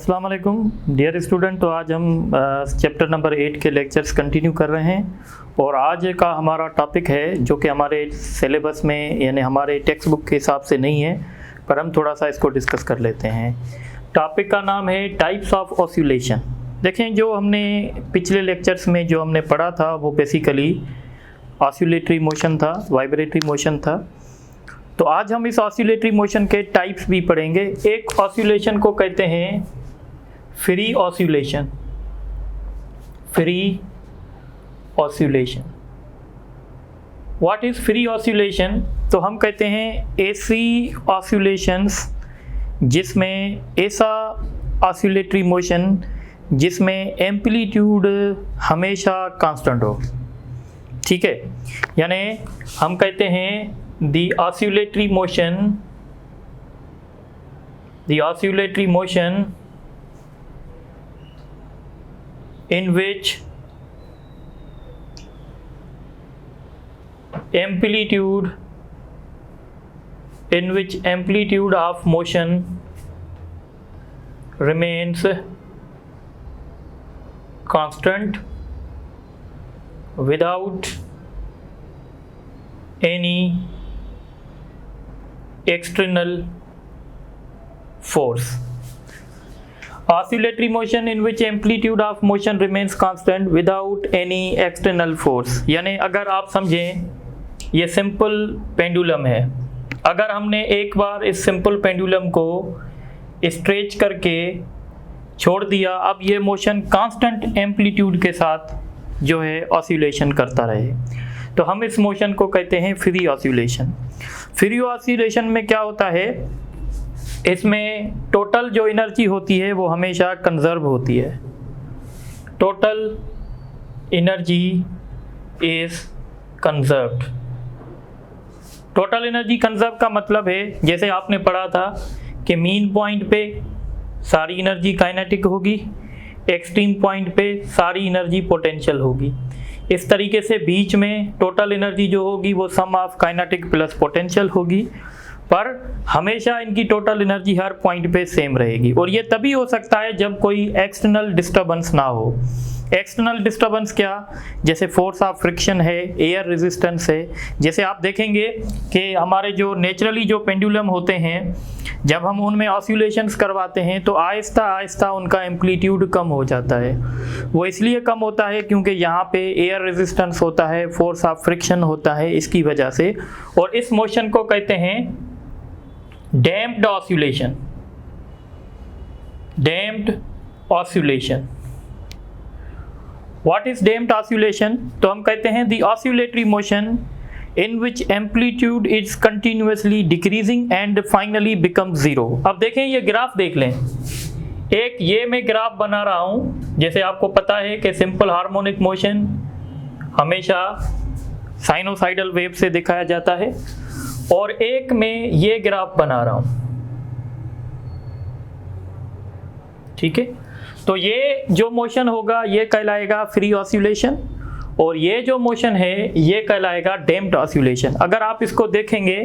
अस्सलाम वालेकुम dear student. तो आज हम चैप्टर नंबर 8 के लेक्चर्स कंटिन्यू कर रहे हैं और आज का हमारा टॉपिक है जो कि हमारे सिलेबस में यानी हमारे टेक्स्ट बुक के हिसाब से नहीं है, पर हम थोड़ा सा इसको डिस्कस कर लेते हैं। टॉपिक का नाम है टाइप्स ऑफ ऑसिलेशन। देखें, जो हमने पिछले लेक्चर्स में जो हमने पढ़ा था वो बेसिकली ऑसिलेटरी मोशन था, वाइब्रेटरी मोशन था। तो आज हम इस ऑसिलेटरी मोशन के टाइप्स भी पढ़ेंगे। एक ऑसिलेशन को कहते हैं free oscillation. Free oscillation, what is free oscillation? तो हम कहते हैं ऐसी ऑसिलेशंस जिसमें ऐसा ऑसिलेटरी मोशन जिसमें एम्पलीट्यूड हमेशा कांस्टेंट हो। ठीक है, यानी हम कहते हैं the oscillatory motion in which amplitude of motion remains constant without any external force. Oscillatory motion in which amplitude of motion remains constant without any external force। यानी अगर आप समझें, ये सिंपल पेंडुलम है। अगर हमने एक बार इस सिंपल पेंडुलम को स्ट्रेच करके छोड़ दिया, अब ये मोशन कांस्टेंट एम्पलीट्यूड के साथ जो है ऑसिलेशन करता रहे, तो हम इस मोशन को कहते हैं फ्री ऑसिलेशन। फ्री ऑसिलेशन में क्या होता है, इसमें टोटल जो एनर्जी होती है वो हमेशा कंजर्व होती है। Total energy is conserved. Total energy conserve का मतलब है, जैसे आपने पढ़ा था कि मीन पॉइंट पे सारी एनर्जी काइनेटिक होगी, एक्सट्रीम पॉइंट पे सारी एनर्जी पोटेंशियल होगी। इस तरीके से बीच में टोटल एनर्जी जो होगी वो सम ऑफ काइनेटिक प्लस पोटेंशियल होगी, पर हमेशा इनकी टोटल एनर्जी हर पॉइंट पे सेम रहेगी। और ये तभी हो सकता है जब कोई एक्सटर्नल डिस्टर्बेंस ना हो। एक्सटर्नल डिस्टर्बेंस क्या? जैसे फोर्स ऑफ फ्रिक्शन है, एयर रेजिस्टेंस है। जैसे आप देखेंगे कि हमारे जो नेचुरली जो पेंडुलम होते हैं, जब हम उनमें ऑसिलेशंस करवाते हैं तो आहिस्ता आहिस्ता उनका एम्पलीट्यूड कम हो जाता है। वो इसलिए कम होता है क्योंकि यहाँ पे एयर रेजिस्टेंस होता है, फोर्स ऑफ फ्रिक्शन होता है, इसकी वजह से। और इस मोशन को कहते हैं damped oscillation. Damped oscillation. What is damped oscillation? तो हम कहते हैं the oscillatory motion in which amplitude is continuously decreasing and finally becomes zero। अब देखें, ये ग्राफ देख लें। एक ये मैं ग्राफ बना रहा हूँ, जैसे आपको पता है कि सिंपल हार्मोनिक मोशन हमेशा साइनोसाइडल वेव से दिखाया जाता है, और एक मैं ये ग्राफ बना रहा हूँ। ठीक है, तो ये जो मोशन होगा ये कहलाएगा फ्री ऑसिलेशन, और ये जो मोशन है ये कहलाएगा डैम्प्ड ऑसिलेशन। अगर आप इसको देखेंगे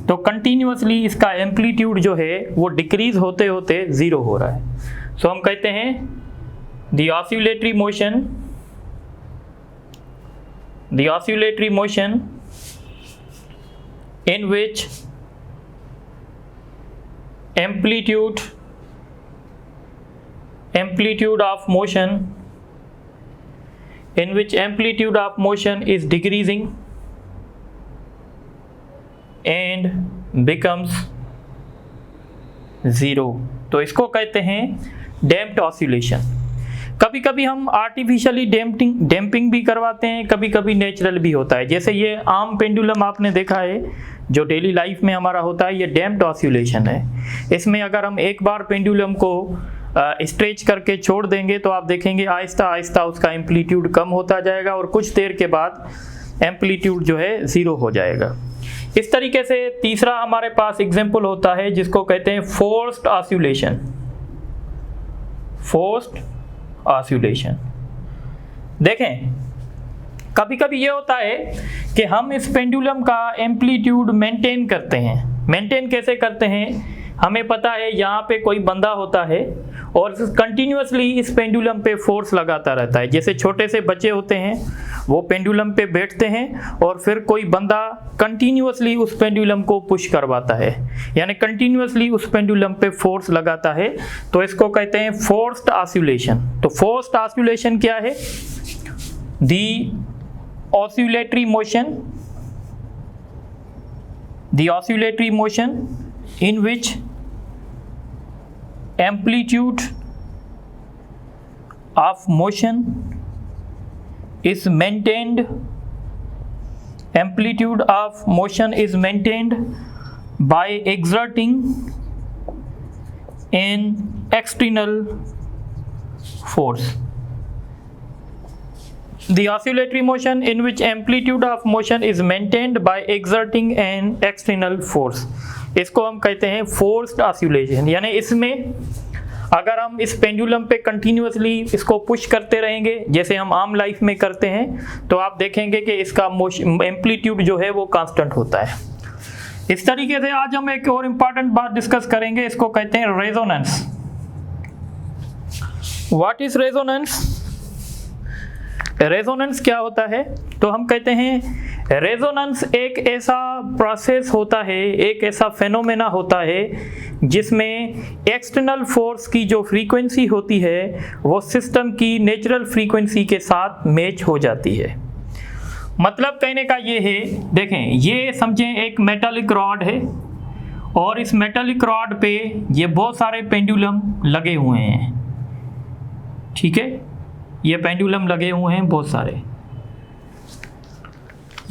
तो कंटिन्यूअसली इसका एम्पलीट्यूड जो है वो डिक्रीज होते होते ज़ीरो हो रहा है। सो हम कहते हैं the oscillatory motion in which amplitude of motion is decreasing and becomes zero। तो इसको कहते हैं डैम्प्ड ऑसिलेशन। कभी कभी हम आर्टिफिशियली डैम्पिंग भी करवाते हैं, कभी कभी नेचुरल भी होता है। जैसे ये आम पेंडुलम आपने देखा है जो डेली लाइफ में हमारा होता है, ये डैम्प्ड ऑसिलेशन है। इसमें अगर हम एक बार पेंडुलम को स्ट्रेच करके छोड़ देंगे तो आप देखेंगे आहिस्ता आहिस्ता उसका एम्पलीट्यूड कम होता जाएगा और कुछ देर के बाद एम्पलीट्यूड जो है ज़ीरो हो जाएगा। इस तरीके से तीसरा हमारे पास एग्जाम्पल होता है जिसको कहते हैं फोर्स्ड ऑसिलेशन। फोर्स्ड ऑसिलेशन, देखें कभी कभी ये होता है कि हम इस पेंडुलम का एम्पलीट्यूड मेंटेन करते हैं। मेंटेन कैसे करते हैं? हमें पता है यहाँ पे कोई बंदा होता है और कंटिन्यूसली इस पेंडुलम पे फोर्स लगाता रहता है। जैसे छोटे से बच्चे होते हैं, वो पेंडुलम पे बैठते हैं और फिर कोई बंदा कंटिन्यूसली उस पेंडुलम को पुश करवाता है, यानी कंटिन्यूसली उस पेंडुलम पे फोर्स लगाता है, तो इसको कहते हैं फोर्स्ड ऑसिलेशन। तो फोर्स्ड ऑसिलेशन क्या है? The oscillatory motion in which amplitude of motion is maintained by exerting an external force. The oscillatory motion in which amplitude of motion is maintained by exerting an external force, इसको हम कहते हैं forced oscillation. यानी इसमें अगर हम इस pendulum पे कंटिन्यूसली इसको पुश करते रहेंगे, जैसे हम आम लाइफ में करते हैं, तो आप देखेंगे कि इसका एम्पलीट्यूड जो है वो कांस्टेंट होता है। इस तरीके से आज हम एक और इम्पॉर्टेंट बात डिस्कस करेंगे, इसको कहते हैं resonance. What is resonance? Resonance क्या होता है? तो हम कहते हैं रेजोनेंस एक ऐसा प्रोसेस होता है, एक ऐसा फेनोमेना होता है जिसमें एक्सटर्नल फोर्स की जो फ्रीक्वेंसी होती है वो सिस्टम की नेचुरल फ्रीक्वेंसी के साथ मैच हो जाती है। मतलब कहने का ये है, देखें ये समझें एक मेटालिक रॉड है और इस मेटालिक रॉड पे ये बहुत सारे पेंडुलम लगे हुए हैं, ठीक है, ये पेंडुलम लगे हुए हैं बहुत सारे।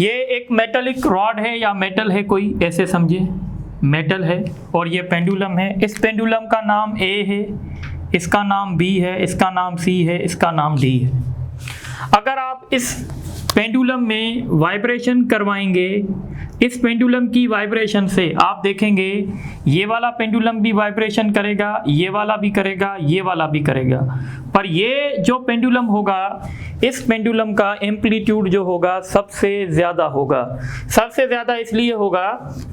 ये एक मेटालिक रॉड है या मेटल है कोई, ऐसे समझे मेटल है, और ये पेंडुलम है। इस पेंडुलम का नाम A है, इसका नाम B है, इसका नाम C है, इसका नाम D है। अगर आप इस पेंडुलम में वाइब्रेशन करवाएंगे, इस पेंडुलम की वाइब्रेशन से आप देखेंगे ये वाला पेंडुलम भी वाइब्रेशन करेगा, ये वाला भी करेगा, ये वाला भी करेगा, पर ये जो पेंडुलम होगा, इस पेंडुलम का एम्पलीट्यूड जो होगा सबसे ज़्यादा होगा। सबसे ज़्यादा इसलिए होगा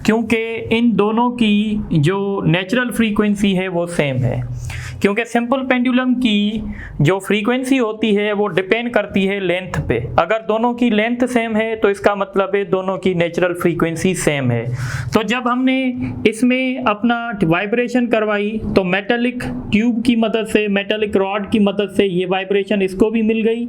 क्योंकि इन दोनों की जो नेचुरल फ्रीक्वेंसी है वो सेम है। क्योंकि सिंपल पेंडुलम की जो फ्रीक्वेंसी होती है वो डिपेंड करती है लेंथ पे। अगर दोनों की लेंथ सेम है तो इसका मतलब है दोनों की नेचुरल फ्रीक्वेंसी सेम है। तो जब हमने इसमें अपना वाइब्रेशन करवाई तो मेटालिक ट्यूब की मदद से, मेटालिक रॉड की मदद से ये वाइब्रेशन इसको भी मिल गई,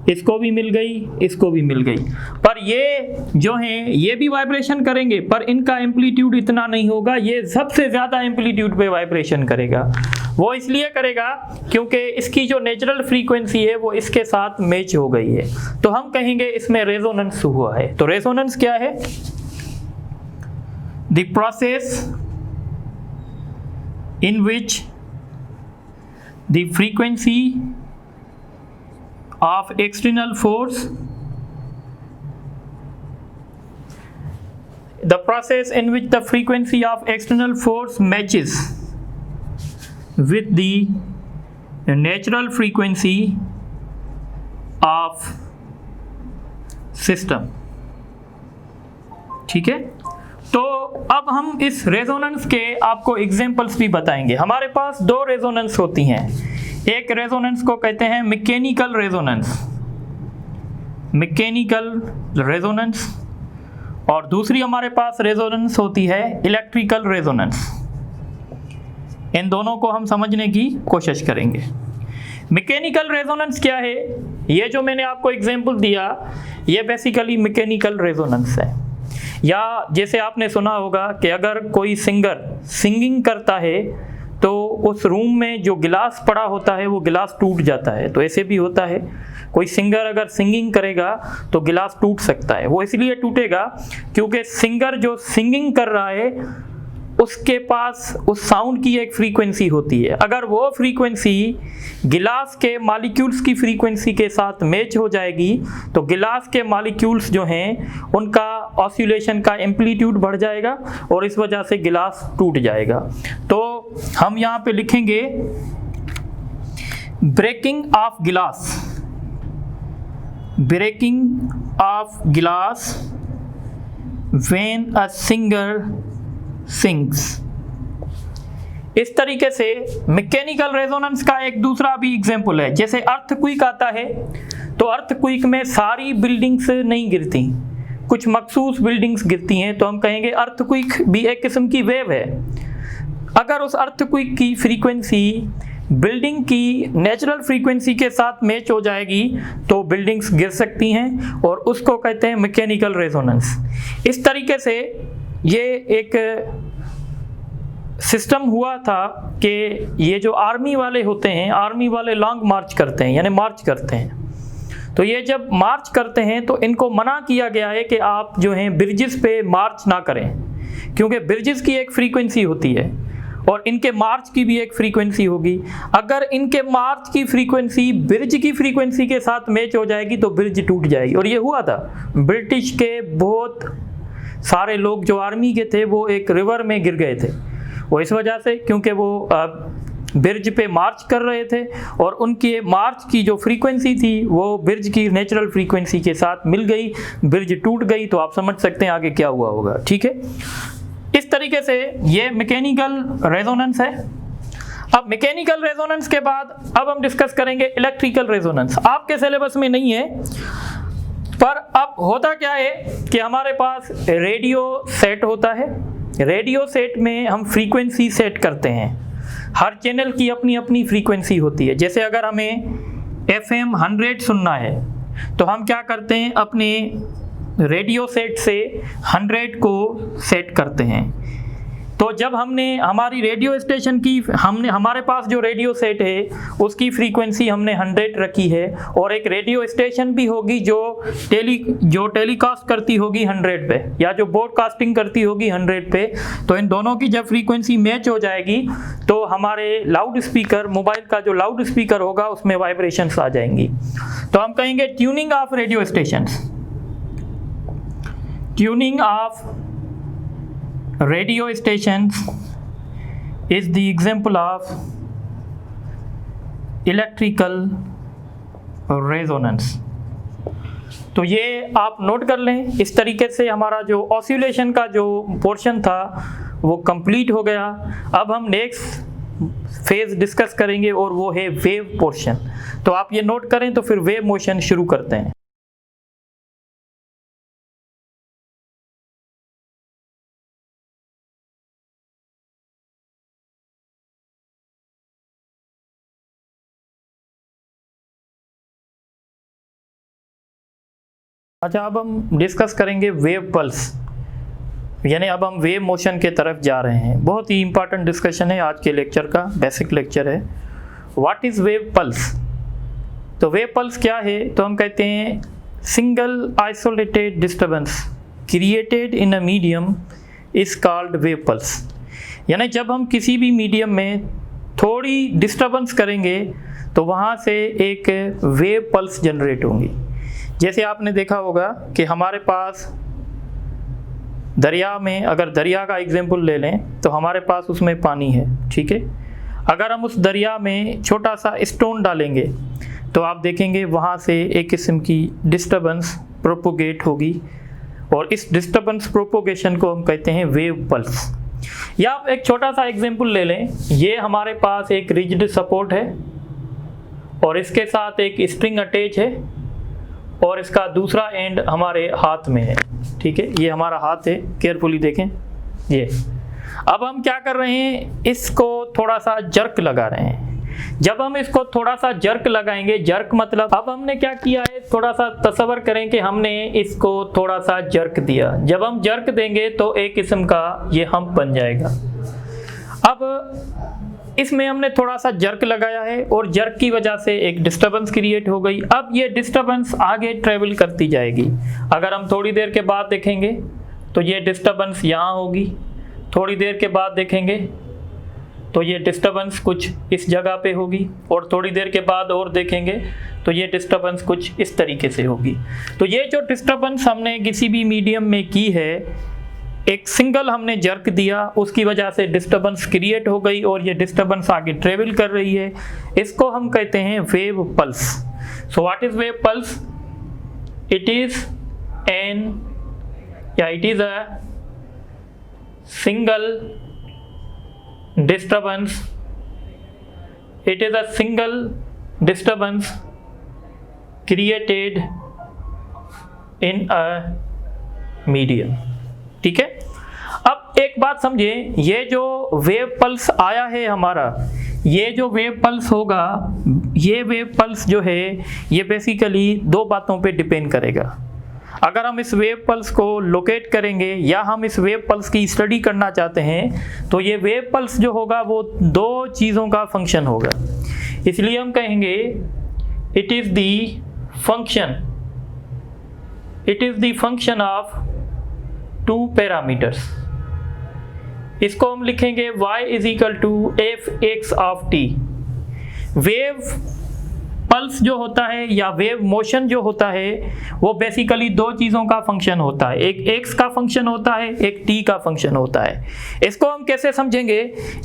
इसको भी मिल गई, इसको भी मिल गई, पर ये जो हैं ये भी वाइब्रेशन करेंगे पर इनका एम्पलीट्यूड इतना नहीं होगा, ये सबसे ज़्यादा एम्पलीट्यूड पे वाइब्रेशन करेगा। वो इसलिए करेगा क्योंकि इसकी जो नेचुरल फ्रीक्वेंसी है वो इसके साथ मैच हो गई है। तो हम कहेंगे इसमें रेजोनेंस हुआ है। तो रेजोनेंस क्या है? The process in which the frequency of external force, the process in which the frequency of external force matches with the natural frequency of system। ठीक है, तो अब हम इस रेजोनेंस के आपको एग्जांपल्स भी बताएंगे। हमारे पास दो रेजोनेंस होती हैं, एक रेजोनेंस को कहते हैं मैकेनिकल रेजोनेंस, मैकेनिकल रेजोनेंस, और दूसरी हमारे पास रेजोनेंस होती है इलेक्ट्रिकल रेजोनेंस। इन दोनों को हम समझने की कोशिश करेंगे। मैकेनिकल रेजोनेंस क्या है? ये जो मैंने आपको एग्जांपल दिया ये बेसिकली मैकेनिकल रेजोनेंस है। या जैसे आपने सुना होगा कि अगर कोई सिंगर सिंगिंग करता है तो उस रूम में जो गिलास पड़ा होता है वो गिलास टूट जाता है। तो ऐसे भी होता है, कोई सिंगर अगर सिंगिंग करेगा तो गिलास टूट सकता है। वो इसलिए टूटेगा क्योंकि सिंगर जो सिंगिंग कर रहा है उसके पास उस साउंड की एक फ्रीक्वेंसी होती है। अगर वो फ्रीक्वेंसी गिलास के मॉलिक्यूल्स की फ्रीक्वेंसी के साथ मैच हो जाएगी तो गिलास के मॉलिक्यूल्स जो हैं उनका ऑसिलेशन का एम्पलीट्यूड बढ़ जाएगा और इस वजह से गिलास टूट जाएगा। तो हम यहाँ पे लिखेंगे ब्रेकिंग ऑफ गिलास, ब्रेकिंग ऑफ गिलास व्हेन अ सिंगर sings इस तरीके से मैकेनिकल रेजोनेंस का एक दूसरा भी एग्जांपल है, जैसे अर्थक्वेक आता है तो अर्थक्वेक में सारी बिल्डिंग्स नहीं गिरती, कुछ मखसूस बिल्डिंग्स गिरती हैं, तो हम कहेंगे अर्थक्वेक भी एक किस्म की वेव है। अगर उस अर्थक्वेक की फ्रीक्वेंसी बिल्डिंग की नेचुरल फ्रीक्वेंसी के साथ मैच हो जाएगी तो बिल्डिंग्स गिर सकती हैं, और उसको कहते हैं मैकेनिकल रेजोनेंस। इस तरीके से ये एक सिस्टम हुआ था कि ये जो आर्मी वाले होते हैं, आर्मी वाले लॉन्ग मार्च करते हैं, यानी मार्च करते हैं, तो ये जब मार्च करते हैं तो इनको मना किया गया है कि आप जो हैं ब्रिजेस पे मार्च ना करें, क्योंकि ब्रिजेस की एक फ्रीक्वेंसी होती है और इनके मार्च की भी एक फ्रीक्वेंसी होगी। अगर इनके मार्च की फ्रीक्वेंसी ब्रिज की फ्रीक्वेंसी के साथ मैच हो जाएगी तो ब्रिज टूट जाएगी, और ये हुआ था। ब्रिटिश के बहुत सारे लोग जो आर्मी के थे वो एक रिवर में गिर गए थे, वो इस वजह से क्योंकि वो ब्रिज पे मार्च कर रहे थे और उनके मार्च की जो फ्रीक्वेंसी थी वो ब्रिज की नेचुरल फ्रीक्वेंसी के साथ मिल गई, ब्रिज टूट गई, तो आप समझ सकते हैं आगे क्या हुआ होगा। ठीक है, इस तरीके से ये मैकेनिकल रेजोनेंस है। अब मैकेनिकल रेजोनेंस के बाद अब हम डिस्कस करेंगे इलेक्ट्रिकल रेजोनेंस। आपके सिलेबस में नहीं है, पर अब होता क्या है कि हमारे पास रेडियो सेट होता है। रेडियो सेट में हम फ्रीक्वेंसी सेट करते हैं, हर चैनल की अपनी अपनी फ्रीक्वेंसी होती है। जैसे अगर हमें FM 100 सुनना है तो हम क्या करते हैं, अपने रेडियो सेट से 100 को सेट करते हैं। तो जब हमने हमारी रेडियो स्टेशन की हमारे पास जो रेडियो सेट है उसकी फ्रीक्वेंसी हमने 100 रखी है, और एक रेडियो स्टेशन भी होगी जो टेलीकास्ट करती होगी 100 पे, या जो ब्रॉडकास्टिंग करती होगी 100 पे। तो इन दोनों की जब फ्रीक्वेंसी मैच हो जाएगी तो हमारे लाउड स्पीकर, मोबाइल का जो लाउड स्पीकर होगा उसमें वाइब्रेशंस आ जाएंगी। तो हम कहेंगे tuning of radio stations. Tuning of radio stations is the example of electrical resonance। तो ये आप नोट कर लें। इस तरीके से हमारा जो ऑसिलेशन का जो पोर्शन था वो कंप्लीट हो गया। अब हम नेक्स्ट फेज डिस्कस करेंगे और वो है वेव पोर्शन। तो आप ये नोट करें तो फिर वेव मोशन शुरू करते हैं। अच्छा, अब हम डिस्कस करेंगे वेव पल्स, यानी अब हम वेव मोशन के तरफ जा रहे हैं। बहुत ही इंपॉर्टेंट डिस्कशन है आज के लेक्चर का, बेसिक लेक्चर है। What is wave pulse? तो वेव पल्स क्या है? तो हम कहते हैं single isolated disturbance created in a medium is called wave pulse. यानी जब हम किसी भी मीडियम में थोड़ी डिस्टर्बेंस करेंगे तो वहाँ से एक वेव पल्स जनरेट होंगी। जैसे आपने देखा होगा कि हमारे पास दरिया में, अगर दरिया का एग्जाम्पल ले लें तो हमारे पास उसमें पानी है, ठीक है। अगर हम उस दरिया में छोटा सा स्टोन डालेंगे तो आप देखेंगे वहाँ से एक किस्म की डिस्टर्बेंस प्रोपोगेट होगी, और इस डिस्टर्बेंस प्रोपोगेशन को हम कहते हैं वेव पल्स। या आप एक छोटा सा एग्जाम्पल ले लें, ये हमारे पास एक रिजिड सपोर्ट है और इसके साथ एक स्ट्रिंग अटैच है और इसका दूसरा एंड हमारे हाथ में है, ठीक है। ये हमारा हाथ है, केयरफुली देखें ये। अब हम क्या कर रहे हैं, इसको थोड़ा सा जर्क लगा रहे हैं। जब हम इसको थोड़ा सा जर्क लगाएंगे, जर्क मतलब अब हमने क्या किया है, थोड़ा सा तसव्वुर करें कि हमने इसको थोड़ा सा जर्क दिया। जब हम जर्क देंगे तो एक किस्म का ये हम्प बन जाएगा। अब इसमें हमने थोड़ा सा जर्क लगाया है और जर्क की वजह से एक डिस्टर्बेंस क्रिएट हो गई। अब ये डिस्टर्बेंस आगे ट्रेवल करती जाएगी। अगर हम थोड़ी देर के बाद देखेंगे तो ये डिस्टर्बेंस यहाँ होगी, थोड़ी देर के बाद देखेंगे तो ये डिस्टर्बेंस कुछ इस जगह पे होगी, और थोड़ी देर के बाद और देखेंगे तो ये डिस्टर्बेंस कुछ इस तरीके से होगी। तो ये जो डिस्टर्बेंस हमने किसी भी मीडियम में की है, एक सिंगल हमने जर्क दिया, उसकी वजह से डिस्टर्बेंस क्रिएट हो गई और ये डिस्टर्बेंस आगे ट्रेवल कर रही है। इसको हम कहते हैं wave pulse. So what is wave pulse? It is a single disturbance, it is a single disturbance created in a medium। ठीक है, अब एक बात समझे, ये जो वेव पल्स आया है हमारा, ये जो वेव पल्स होगा, ये वेव पल्स जो है ये बेसिकली दो बातों पे डिपेंड करेगा। अगर हम इस वेव पल्स को लोकेट करेंगे या हम इस वेव पल्स की स्टडी करना चाहते हैं, तो ये वेव पल्स जो होगा वो दो चीज़ों का फंक्शन होगा। इसलिए हम कहेंगे it is the function of two parameters. इसको हम लिखेंगे y is equal to f(x) of t। Wave pulse जो होता है या वेव मोशन जो होता है वो बेसिकली दो चीज़ों का फंक्शन होता है, एक x का फंक्शन होता है, एक t का फंक्शन होता है। इसको हम कैसे समझेंगे,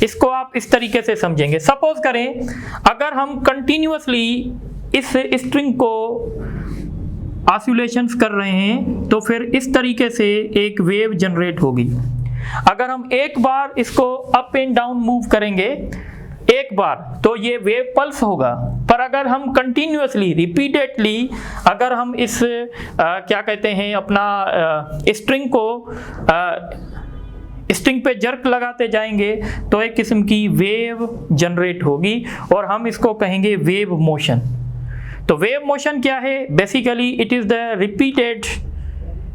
इसको आप इस तरीके से समझेंगे। सपोज करें अगर हम कंटिन्यूअसली इस स्ट्रिंग को ऑसिलेशंस कर रहे हैं तो फिर इस तरीके से एक वेव जनरेट होगी। अगर हम एक बार इसको अप एंड डाउन मूव करेंगे एक बार तो ये वेव पल्स होगा, पर अगर हम कंटिन्यूअसली रिपीटेडली अगर हम इस क्या कहते हैं अपना स्ट्रिंग को स्ट्रिंग पे जर्क लगाते जाएंगे तो एक किस्म की वेव जनरेट होगी और हम इसको कहेंगे वेव मोशन। तो वेव मोशन क्या है, basically it is the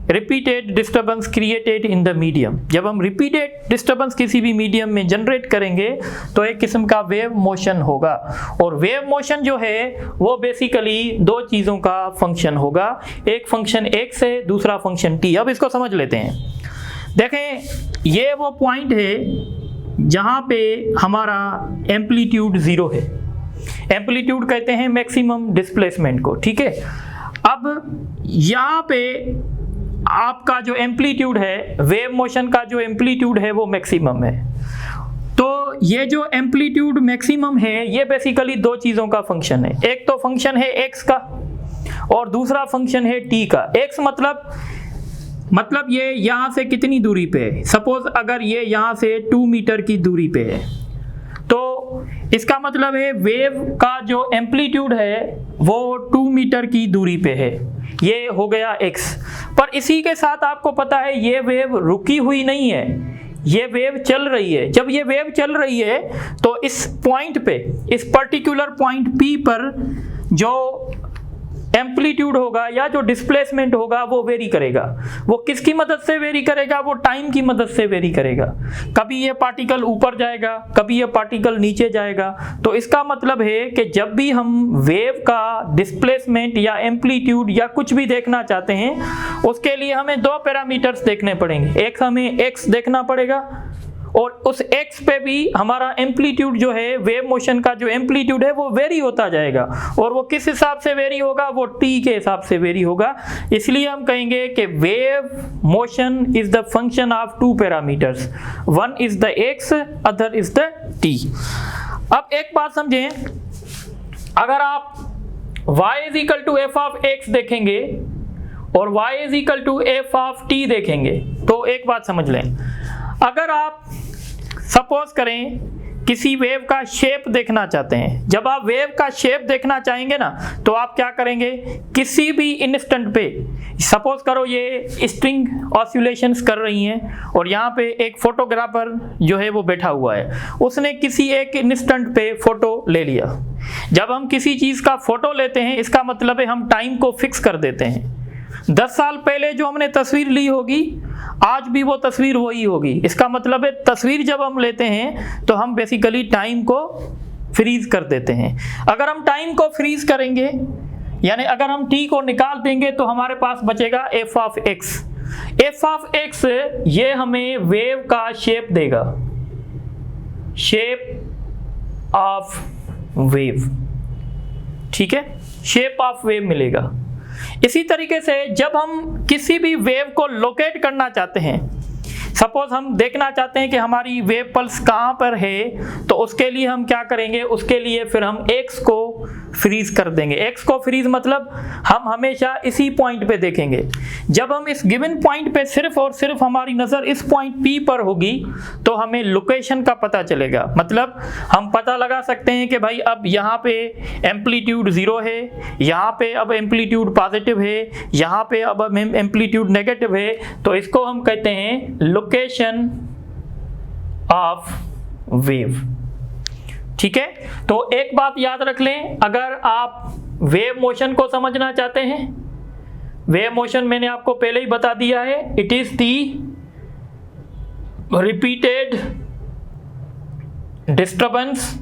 repeated disturbance created in the medium. जब हम रिपीटेड डिस्टर्बेंस किसी भी मीडियम में जनरेट करेंगे तो एक किस्म का वेव मोशन होगा। और वेव मोशन जो है वो बेसिकली दो चीज़ों का फंक्शन होगा, एक फंक्शन x है, दूसरा फंक्शन t। अब इसको समझ लेते हैं। देखें ये वो पॉइंट है जहाँ पे हमारा एम्पलीट्यूड 0 है। एम्पलीट्यूड कहते हैं मैक्सिमम डिस्प्लेसमेंट को, ठीक है। अब यहाँ पे आपका जो एम्पलीट्यूड है, वेव मोशन का जो एम्पलीट्यूड है वो मैक्सिमम है। तो ये जो एम्पलीट्यूड मैक्सिमम है ये बेसिकली दो चीज़ों का फंक्शन है। एक तो फंक्शन है x का और दूसरा फंक्शन है t का। x मतलब ये यहाँ से कितनी दूरी पे है। सपोज अगर ये यहाँ से 2 मीटर की दूरी पे है तो इसका मतलब है वेव का जो एम्पलीट्यूड है वो 2 मीटर की दूरी पे है। ये हो गया x। पर इसी के साथ आपको पता है ये वेव रुकी हुई नहीं है, ये वेव चल रही है। जब ये वेव चल रही है तो इस पॉइंट पे, इस पर्टिकुलर पॉइंट P पर जो एम्पलीट्यूड होगा या जो डिस्प्लेसमेंट होगा वो वेरी करेगा। वो किसकी मदद से वेरी करेगा, वो टाइम की मदद से वेरी करेगा। कभी ये पार्टिकल ऊपर जाएगा, कभी ये पार्टिकल नीचे जाएगा। तो इसका मतलब है कि जब भी हम वेव का डिस्प्लेसमेंट या एम्पलीट्यूड या कुछ भी देखना चाहते हैं उसके लिए हमें दो पैरामीटर्स देखने पड़ेंगे। एक हमें x देखना पड़ेगा और उस x पे भी हमारा एम्पलीट्यूड जो है, वेव मोशन का जो एम्पलीट्यूड है वो वेरी होता जाएगा। और वो किस हिसाब से वेरी होगा, वो t के हिसाब से वेरी होगा। इसलिए हम कहेंगे कि wave motion is the function of two parameters, one is the x, other is the t। अब एक बात समझें, अगर आप y is equal to F of x देखेंगे और y is equal to F of t देखेंगे तो एक बात समझ लें। अगर आप सपोज करें किसी वेव का शेप देखना चाहते हैं, जब आप वेव का शेप देखना चाहेंगे ना तो आप क्या करेंगे, किसी भी इंस्टेंट पे, सपोज करो ये स्ट्रिंग ऑसिलेशंस कर रही हैं और यहाँ पे एक फोटोग्राफर जो है वो बैठा हुआ है, उसने किसी एक इंस्टेंट पे फोटो ले लिया। जब हम किसी चीज़ का फोटो लेते हैं इसका मतलब है हम टाइम को फिक्स कर देते हैं। 10 साल पहले जो हमने तस्वीर ली होगी आज भी वो तस्वीर वही होगी। इसका मतलब है तस्वीर जब हम लेते हैं तो हम बेसिकली टाइम को फ्रीज कर देते हैं। अगर हम टाइम को फ्रीज करेंगे यानी अगर हम t को निकाल देंगे तो हमारे पास बचेगा f of x। f of x ये हमें वेव का शेप देगा, शेप ऑफ वेव, ठीक है, शेप ऑफ वेव मिलेगा। इसी तरीके से जब हम किसी भी वेव को लोकेट करना चाहते हैं, सपोज हम देखना चाहते हैं कि हमारी वेव पल्स कहाँ पर है, तो उसके लिए हम क्या करेंगे, उसके लिए फिर हम x को फ्रीज कर देंगे। एक्स को फ्रीज मतलब हम हमेशा इसी पॉइंट पे देखेंगे। जब हम इस गिवन पॉइंट पे सिर्फ और सिर्फ हमारी नज़र इस पॉइंट P पर होगी तो हमें लोकेशन का पता चलेगा। मतलब हम पता लगा सकते हैं कि भाई अब यहाँ पे एम्पलीट्यूड 0 है, यहाँ पे अब एम्पलीट्यूड पॉजिटिव है, यहाँ पे अब एम्पलीट्यूड नेगेटिव है। तो इसको हम कहते हैं लोकेशन ऑफ वेव। ठीक है, तो एक बात याद रख लें, अगर आप वेव मोशन को समझना चाहते हैं, वेव मोशन मैंने आपको पहले ही बता दिया है, it is the repeated disturbance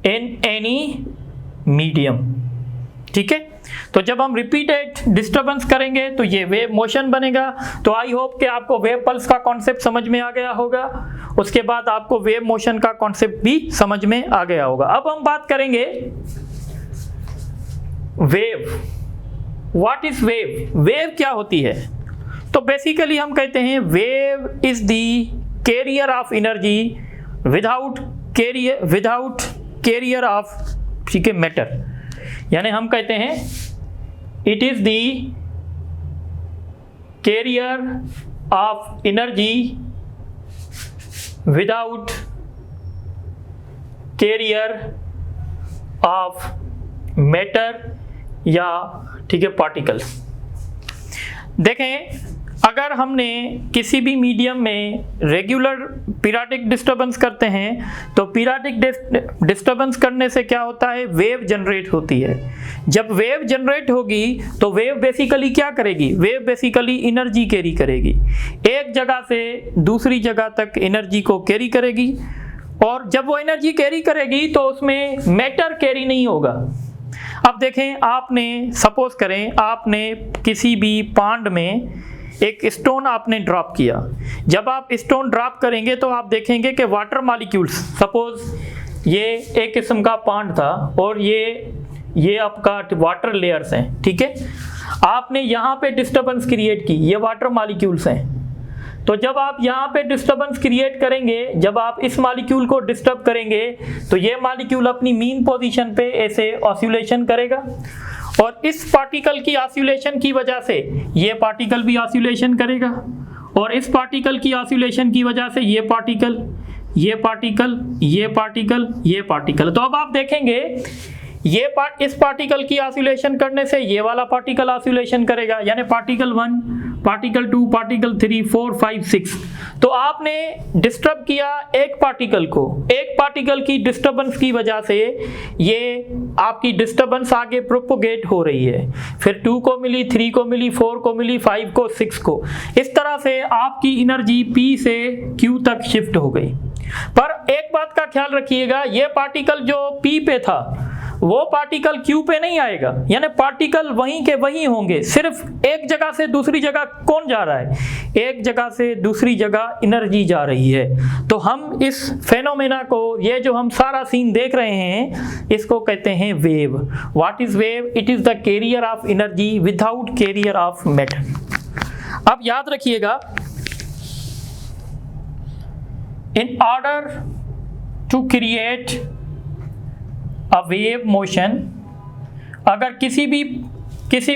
in any medium. ठीक है, तो जब हम रिपीटेड डिस्टर्बेंस करेंगे तो ये वेव मोशन बनेगा। तो आई होप कि आपको वेव पल्स का कॉन्सेप्ट समझ में आ गया होगा, उसके बाद आपको वेव मोशन का कॉन्सेप्ट भी समझ में आ गया होगा। अब हम बात करेंगे wave. What is wave? Wave क्या होती है? तो बेसिकली हम कहते हैं wave is the carrier of energy without carrier of, ठीक है, मैटर। यानी हम कहते हैं it is the carrier of energy without carrier of matter या, ठीक है, पार्टिकल्स। देखें, अगर हमने किसी भी मीडियम में रेगुलर पीरियोडिक डिस्टर्बेंस करते हैं तो पीरियोडिक डिस्टर्बेंस करने से क्या होता है? वेव जनरेट होती है। जब वेव जनरेट होगी तो वेव बेसिकली क्या करेगी? वेव बेसिकली एनर्जी कैरी करेगी, एक जगह से दूसरी जगह तक एनर्जी को कैरी करेगी। और जब वो एनर्जी कैरी करेगी तो उसमें मैटर कैरी नहीं होगा। अब देखें, आपने सपोज करें आपने किसी भी पांड में एक स्टोन आपने ड्रॉप किया। जब आप स्टोन ड्रॉप करेंगे तो आप देखेंगे कि वाटर मॉलिक्यूल्स, सपोज ये एक किस्म का पांड था और ये आपका वाटर लेयर्स हैं, ठीक है, आपने यहाँ पे डिस्टर्बेंस क्रिएट की, ये वाटर मॉलिक्यूल्स हैं। तो जब आप यहाँ पे डिस्टर्बेंस क्रिएट करेंगे, जब आप इस मॉलिक्यूल को डिस्टर्ब करेंगे तो ये मॉलिक्यूल अपनी मीन पोजीशन पे ऐसे ऑसिलेशन करेगा और इस पार्टिकल की ऑसिलेशन की वजह से ये पार्टिकल भी ऑसिलेशन करेगा और इस पार्टिकल की ऑसिलेशन की वजह से ये पार्टिकल, ये पार्टिकल, ये पार्टिकल, ये पार्टिकल। तो अब आप देखेंगे इस पार्टिकल की ऑसिलेशन करने से ये वाला पार्टिकल ऑसिलेशन करेगा, यानी पार्टिकल 1, पार्टिकल 2, पार्टिकल 3, 4, 5, 6। तो आपने डिस्टर्ब किया एक पार्टिकल को, एक पार्टिकल की डिस्टर्बेंस की वजह से ये आपकी डिस्टर्बेंस आगे प्रोपोगेट हो रही है, फिर 2 को मिली, 3 को मिली, 4 को मिली, 5 को, 6 को। इस तरह से आपकी एनर्जी P से Q तक शिफ्ट हो गई। पर एक बात का ख्याल रखिएगा, ये पार्टिकल जो P पे था वो पार्टिकल Q पे नहीं आएगा, यानी पार्टिकल वहीं के वहीं होंगे। सिर्फ एक जगह से दूसरी जगह कौन जा रहा है? एक जगह से दूसरी जगह एनर्जी जा रही है। तो हम इस फेनोमेना को, ये जो हम सारा सीन देख रहे हैं, इसको कहते हैं wave. What is wave? It is the carrier of energy without carrier of matter. अब याद रखिएगा, in order to create a wave motion, अगर किसी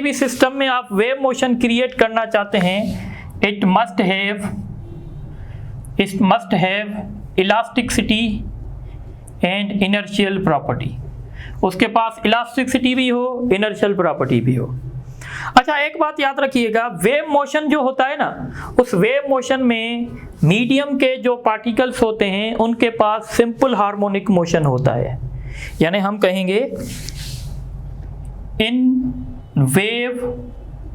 भी सिस्टम में आप वेव मोशन क्रिएट करना चाहते हैं, it must have elasticity and inertial property. उसके पास इलास्टिसिटी भी हो, इनर्शियल प्रॉपर्टी भी हो। अच्छा, एक बात याद रखिएगा, वेव मोशन जो होता है ना, उस वेव मोशन में मीडियम के जो पार्टिकल्स होते हैं उनके पास सिंपल हार्मोनिक मोशन होता है। यानी हम कहेंगे in wave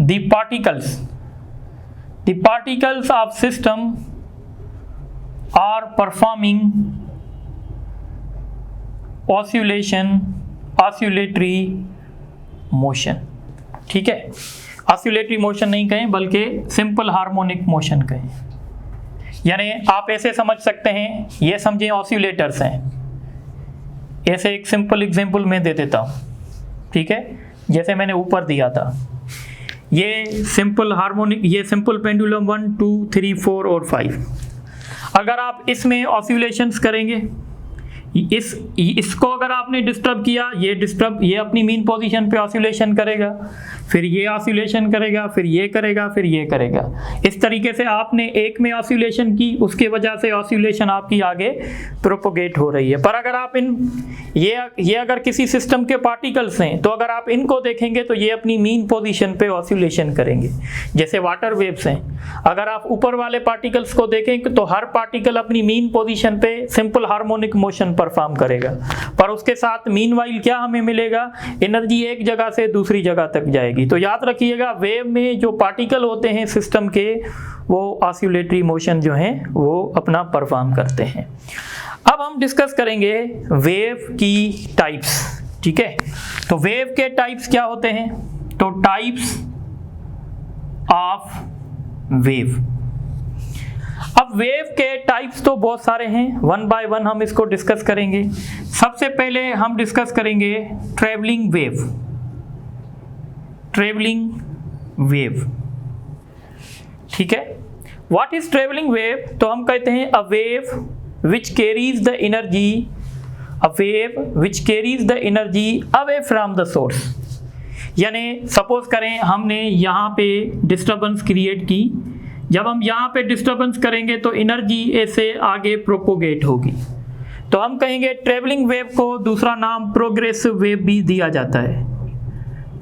the particles of system are performing oscillatory motion. ठीक है, ऑसिलेटरी मोशन नहीं कहें बल्कि सिंपल हार्मोनिक मोशन कहें। यानी आप ऐसे समझ सकते हैं, ये समझें ऑसिलेटर्स हैं। ऐसे एक सिंपल एग्जांपल मैं दे देता हूँ, ठीक है, जैसे मैंने ऊपर दिया था, ये सिंपल हार्मोनिक, ये सिंपल पेंडुलम 1, 2, 3, 4 और 5। अगर आप इसमें ऑसिलेशंस करेंगे, इसको अगर आपने डिस्टर्ब किया, ये अपनी मीन पोजीशन पे ऑसिलेशन करेगा, फिर ये ऑसिलेशन करेगा, फिर ये करेगा, फिर ये करेगा। इस तरीके से आपने एक में ऑसिलेशन की, उसके वजह से ऑसिलेशन आपकी आगे प्रोपोगेट हो रही है। पर अगर आप ये अगर किसी सिस्टम के पार्टिकल्स हैं तो अगर आप इनको देखेंगे तो ये अपनी मीन पोजीशन पे ऑसिलेशन करेंगे। जैसे वाटर वेव्स हैं, अगर आप ऊपर वाले पार्टिकल्स को देखें तो हर पार्टिकल अपनी मीन पोजीशन पे सिंपल हार्मोनिक मोशन परफॉर्म करेगा, पर उसके साथ मीनवाइल क्या हमें मिलेगा, एनर्जी एक जगह से दूसरी जगह तक जाएगी। तो याद रखिएगा, वेव में जो पार्टिकल होते हैं सिस्टम के, वो ऑसिलेटरी मोशन जो है वो अपना परफॉर्म करते हैं। अब हम डिस्कस करेंगे वेव की टाइप्स, ठीक है। तो वेव के टाइप्स क्या होते हैं, तो टाइप्स ऑफ वेव। अब वेव के टाइप्स तो बहुत सारे हैं, वन बाय वन हम इसको डिस्कस करेंगे। सबसे पहले हम डिस्कस करेंगे ट्रैवलिंग वेव। ट्रैवलिंग वेव, ठीक है। What is travelling wave? तो हम कहते हैं a wave which carries the energy, a wave which carries the energy away from the source। यानी सपोज करें हमने यहाँ पे डिस्टर्बेंस क्रिएट की, जब हम यहाँ पे डिस्टर्बेंस करेंगे तो एनर्जी ऐसे आगे प्रोपोगेट होगी, तो हम कहेंगे ट्रैवलिंग वेव को दूसरा नाम प्रोग्रेसिव वेव भी दिया जाता है।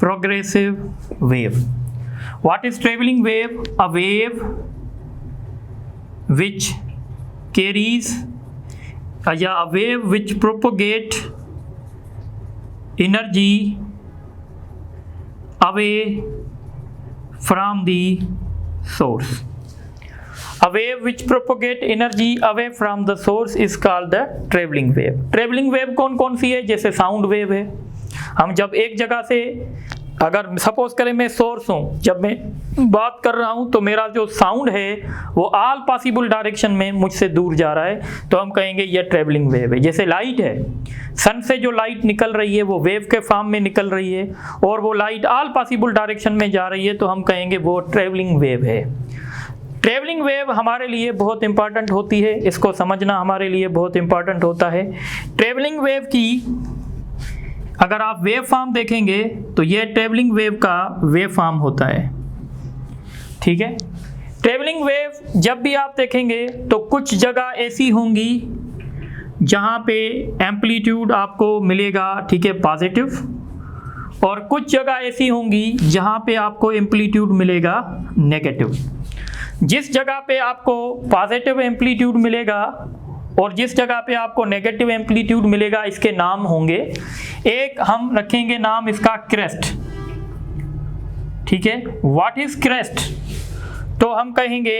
Progressive wave. What is travelling wave? A wave which carries या a wave which propagate energy away from the source। A wave which propagate energy away from the source is called the traveling wave। traveling wave कौन कौन सी है? जैसे sound wave है, हम जब एक जगह से, अगर सपोज करें मैं सोर्स हूँ, जब मैं बात कर रहा हूँ तो मेरा जो साउंड है वो ऑल पॉसिबल डायरेक्शन में मुझसे दूर जा रहा है, तो हम कहेंगे ये ट्रैवलिंग वेव है। जैसे लाइट है, सन से जो लाइट निकल रही है वो वेव के फॉर्म में निकल रही है और वो लाइट ऑल पॉसिबल डायरेक्शन में जा रही है, तो हम कहेंगे वो ट्रैवलिंग वेव है। ट्रैवलिंग वेव हमारे लिए बहुत इंपॉर्टेंट होती है, इसको समझना हमारे लिए बहुत इंपॉर्टेंट होता है। ट्रैवलिंग वेव की अगर आप वेव फॉर्म देखेंगे तो ये ट्रैवलिंग वेव का वेव फॉर्म होता है, ठीक है। ट्रैवलिंग वेव जब भी आप देखेंगे तो कुछ जगह ऐसी होंगी जहाँ पे एम्पलीट्यूड आपको मिलेगा, ठीक है, पॉजिटिव, और कुछ जगह ऐसी होंगी जहाँ पे आपको एम्पलीट्यूड मिलेगा नेगेटिव। जिस जगह पे आपको पॉजिटिव एम्पलीट्यूड मिलेगा और जिस जगह पे आपको नेगेटिव एम्पलीट्यूड मिलेगा, इसके नाम होंगे, एक हम रखेंगे नाम इसका क्रेस्ट, ठीक है। What is crest? तो हम कहेंगे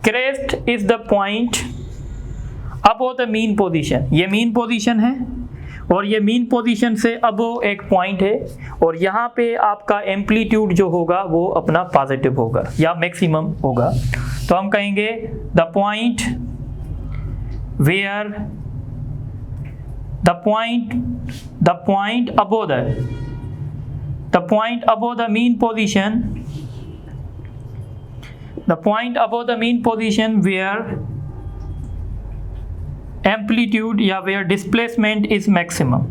crest is the point above the mean position. ये मीन पोजीशन है और ये मीन पोजीशन से अबव एक पॉइंट है, और यहाँ पे आपका एम्पलीट्यूड जो होगा वो अपना पॉजिटिव होगा या मैक्सिमम होगा। तो हम कहेंगे the point where the point above the mean position, where amplitude या where displacement is maximum,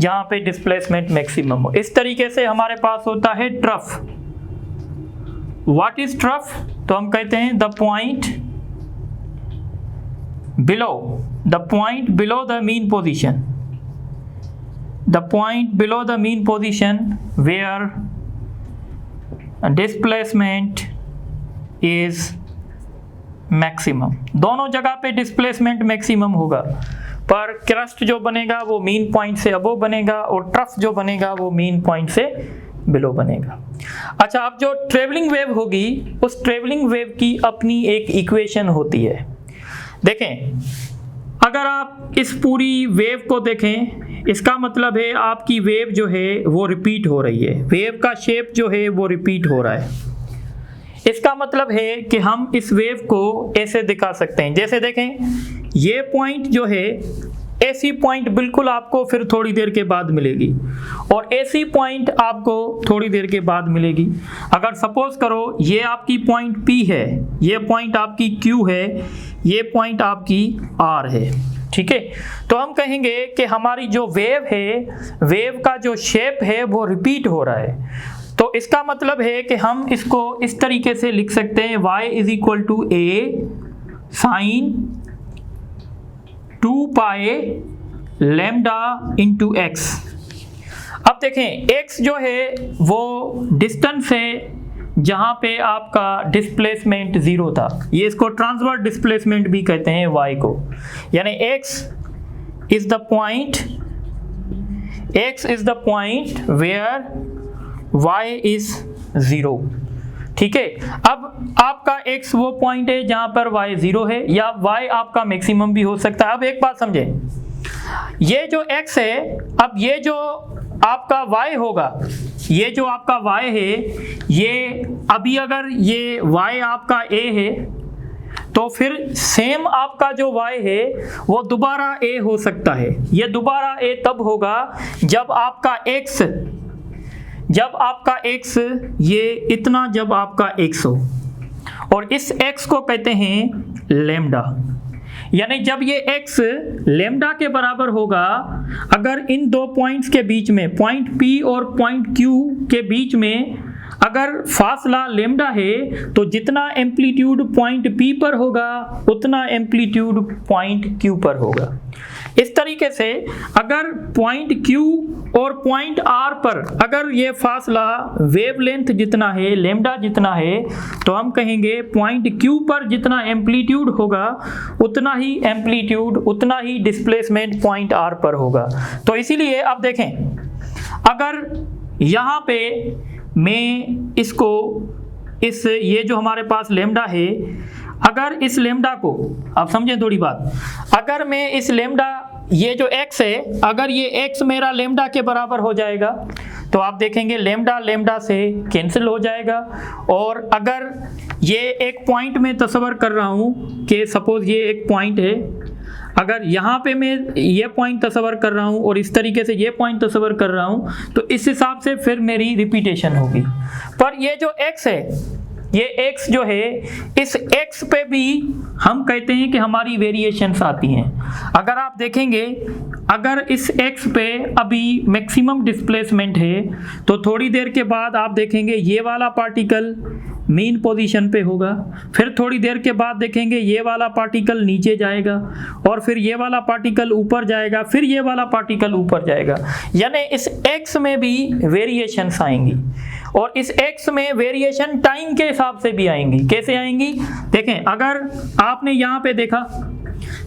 जहाँ पे डिस्प्लेसमेंट मैक्सिमम हो। इस तरीके से हमारे पास होता है ट्रफ। What is trough? तो हम कहते हैं the point below the mean position, where displacement is maximum. दोनों जगह पे डिस्प्लेसमेंट मैक्सिमम होगा, पर क्रस्ट जो बनेगा वो मीन पॉइंट से अबव बनेगा और ट्रफ जो बनेगा वो मीन पॉइंट से बिलो बनेगा। अच्छा, अब जो ट्रैवलिंग वेव होगी, उस ट्रैवलिंग वेव की अपनी एक इक्वेशन होती है। देखें, अगर आप इस पूरी वेव को देखें, इसका मतलब है आपकी वेव जो है वो रिपीट हो रही है, वेव का शेप जो है वो रिपीट हो रहा है। इसका मतलब है कि हम इस वेव को ऐसे दिखा सकते हैं, जैसे देखें ये पॉइंट जो है AC पॉइंट बिल्कुल आपको फिर थोड़ी देर के बाद मिलेगी, और AC पॉइंट आपको थोड़ी देर के बाद मिलेगी। अगर सपोज करो ये आपकी पॉइंट P है, ये पॉइंट आपकी Q है, ये पॉइंट आपकी R है, ठीक है। तो हम कहेंगे कि हमारी जो वेव है, वेव का जो शेप है वो रिपीट हो रहा है। तो इसका मतलब है कि हम इसको इस तरीके से लिख सकते हैं, y is equal to a sine 2 pi lambda into x। अब देखें x जो है वो डिस्टेंस है जहाँ पे आपका डिस्प्लेसमेंट 0 था, ये इसको ट्रांसवर्स डिस्प्लेसमेंट भी कहते हैं y को, यानी x is the point where y is 0, ठीक है। अब आपका x वो पॉइंट है जहां पर y 0 है, या y आपका मैक्सिमम भी हो सकता है। अब एक बात समझे, ये जो x है, अब ये जो आपका y होगा, ये जो आपका y है, ये अभी अगर ये y आपका a है तो फिर सेम आपका जो y है वो दोबारा a हो सकता है। ये दोबारा a तब होगा जब आपका x ये इतना, जब आपका x हो, और इस x को कहते हैं लैम्डा। यानी जब ये x लैम्डा के बराबर होगा, अगर इन दो पॉइंट्स के बीच में, पॉइंट P और पॉइंट Q के बीच में अगर फासला लैम्डा है, तो जितना एम्पलीट्यूड पॉइंट P पर होगा उतना एम्पलीट्यूड पॉइंट Q पर होगा। इस तरीके से अगर पॉइंट Q और पॉइंट R पर अगर ये फासला वेवलेंथ जितना है, लैम्डा जितना है, तो हम कहेंगे पॉइंट Q पर जितना एम्पलीट्यूड होगा उतना ही एम्पलीट्यूड, उतना ही डिस्प्लेसमेंट पॉइंट R पर होगा। तो इसीलिए आप देखें, अगर यहाँ पे मैं इसको ये जो हमारे पास लैम्डा है, अगर इस लैम्डा को आप समझें थोड़ी बात, अगर मैं इस लैम्डा, ये जो x है, अगर ये x मेरा लैम्डा के बराबर हो जाएगा तो आप देखेंगे लैम्डा लैम्डा से कैंसिल हो जाएगा। और अगर ये एक पॉइंट में तस्वर कर रहा हूँ कि सपोज ये एक पॉइंट है, अगर यहाँ पे मैं ये पॉइंट तस्वर कर रहा हूँ और इस तरीके से ये पॉइंट तस्वर कर रहा हूँ, तो इस हिसाब से फिर मेरी रिपीटेशन होगी। पर ये जो x है, ये x जो है, इस x पे भी हम कहते हैं कि हमारी वेरिएशंस आती हैं। अगर आप देखेंगे, अगर इस x पे अभी मैक्सिमम डिस्प्लेसमेंट है, तो थोड़ी देर के बाद आप देखेंगे ये वाला पार्टिकल मीन पोजीशन पे होगा, फिर थोड़ी देर के बाद देखेंगे ये वाला पार्टिकल नीचे जाएगा, और फिर ये वाला पार्टिकल ऊपर जाएगा, फिर ये वाला पार्टिकल ऊपर जाएगा। यानी इस x में भी वेरिएशंस आएंगी, और इस x में वेरिएशन टाइम के हिसाब से भी आएंगी। कैसे आएंगी देखें, अगर आपने यहाँ पे देखा,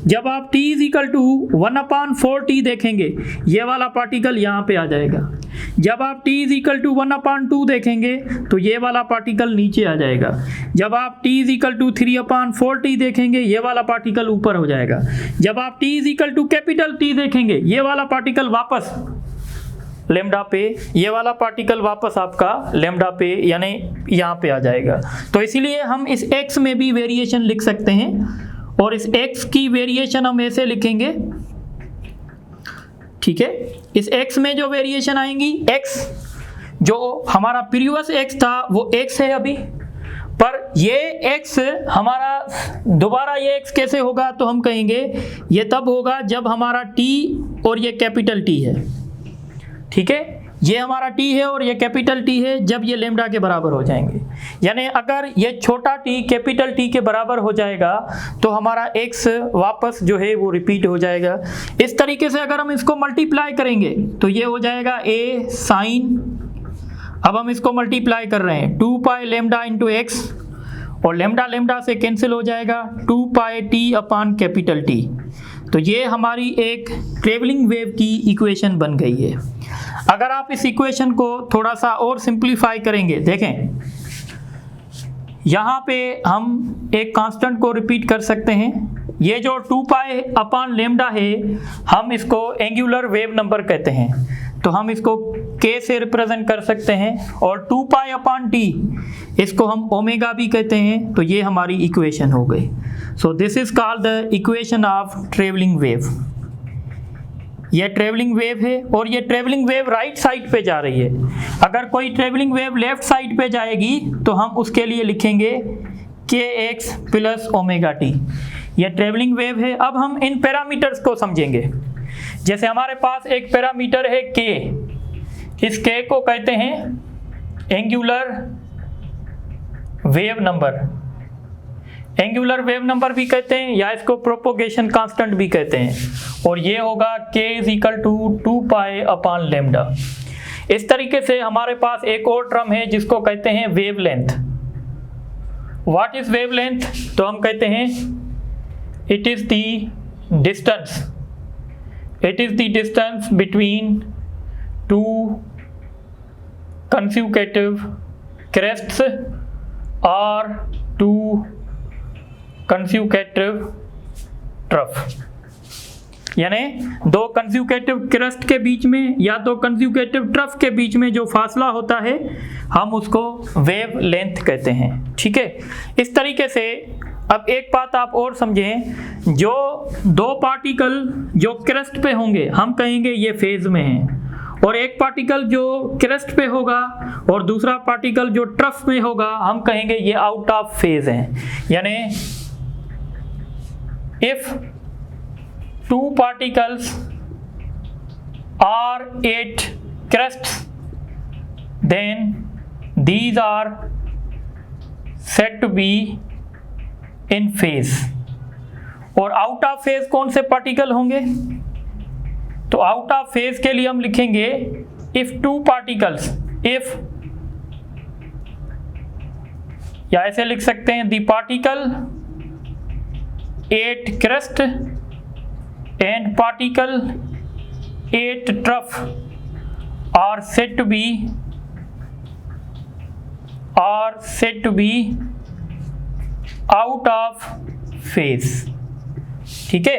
जब आप t is equal to 1/4t देखेंगे, ये वाला पार्टिकल यहाँ पे आ जाएगा। जब आप t इज इक्वल टू 1/2 देखेंगे तो ये वाला पार्टिकल नीचे आ जाएगा। जब आप t is equal to 3/4t देखेंगे, ये वाला पार्टिकल ऊपर हो जाएगा। जब आप t is equal to capital T देखेंगे, ये वाला पार्टिकल वापस लैम्डा पे, ये वाला पार्टिकल वापस आपका लैम्डा पे यानी यहाँ पे आ जाएगा। तो इसीलिए हम इस x में भी वेरिएशन लिख सकते हैं, और इस x की वेरिएशन हम ऐसे लिखेंगे, ठीक है। इस x में जो वेरिएशन आएंगी, x जो हमारा प्रीवियस x था वो x है अभी, पर ये x हमारा दोबारा ये x कैसे होगा, तो हम कहेंगे ये तब होगा जब हमारा t और ये कैपिटल T है, ठीक है। ये हमारा t है और ये कैपिटल T है जब ये लैम्डा के बराबर हो जाएंगे। यानी अगर ये छोटा t कैपिटल T के बराबर हो जाएगा तो हमारा x वापस जो है वो रिपीट हो जाएगा। इस तरीके से अगर हम इसको मल्टीप्लाई करेंगे तो ये हो जाएगा a साइन, अब हम इसको मल्टीप्लाई कर रहे हैं 2 पाई लैम्डा इंटू x, और लैम्डा लैम्डा से कैंसिल हो जाएगा 2 पाई t अपॉन कैपिटल T। तो ये हमारी एक ट्रेवलिंग वेव की इक्वेशन बन गई है। अगर आप इस इक्वेशन को थोड़ा सा और सिंप्लीफाई करेंगे, देखें यहाँ पे हम एक कांस्टेंट को रिपीट कर सकते हैं। ये जो 2 पाई अपॉन लैम्डा है, हम इसको एंगुलर वेव नंबर कहते हैं, तो हम इसको k से रिप्रेजेंट कर सकते हैं, और 2 पाई अपॉन t इसको हम ओमेगा भी कहते हैं। तो ये हमारी इक्वेशन हो गई। So this is called the equation of travelling wave. ये ट्रेवलिंग वेव है और ये ट्रेवलिंग वेव राइट साइड पे जा रही है। अगर कोई ट्रेवलिंग वेव लेफ्ट साइड पे जाएगी तो हम उसके लिए लिखेंगे kx प्लस ओमेगा टी। ये ट्रेवलिंग वेव है। अब हम इन पैरामीटर्स को समझेंगे। जैसे हमारे पास एक पैरामीटर है k, इस k को कहते हैं angular wave number. Angular wave number भी कहते हैं या इसको प्रोपोगेशन कांस्टेंट भी कहते हैं। और ये होगा k = 2 पाई अपॉन लैम्डा। इस तरीके से हमारे पास एक और टर्म है जिसको कहते हैं वेवलेंथ। What is wavelength? तो हम कहते हैं it is the distance, it is the distance between to consecutive crests or two consecutive trough। यानी दो कंज्यूकेटिव क्रेस्ट के बीच में या दो कंज्यूकेटिव ट्रफ के बीच में जो फासला होता है हम उसको वेव लेंथ कहते हैं। ठीक है, इस तरीके से अब एक बात आप और समझें, जो दो पार्टिकल जो क्रेस्ट पे होंगे हम कहेंगे ये फेज में हैं, और एक पार्टिकल जो क्रेस्ट पे होगा और दूसरा पार्टिकल जो ट्रफ में होगा हम कहेंगे ये आउट ऑफ फेज हैं। यानी if two particles are at crests then these are said to be in phase। और आउट ऑफ फेज कौन से पार्टिकल होंगे? तो आउट ऑफ फेज के लिए हम लिखेंगे इफ टू पार्टिकल्स, इफ, या ऐसे लिख सकते हैं the particle at crest and particle at trough are said to be out of phase. ठीक है,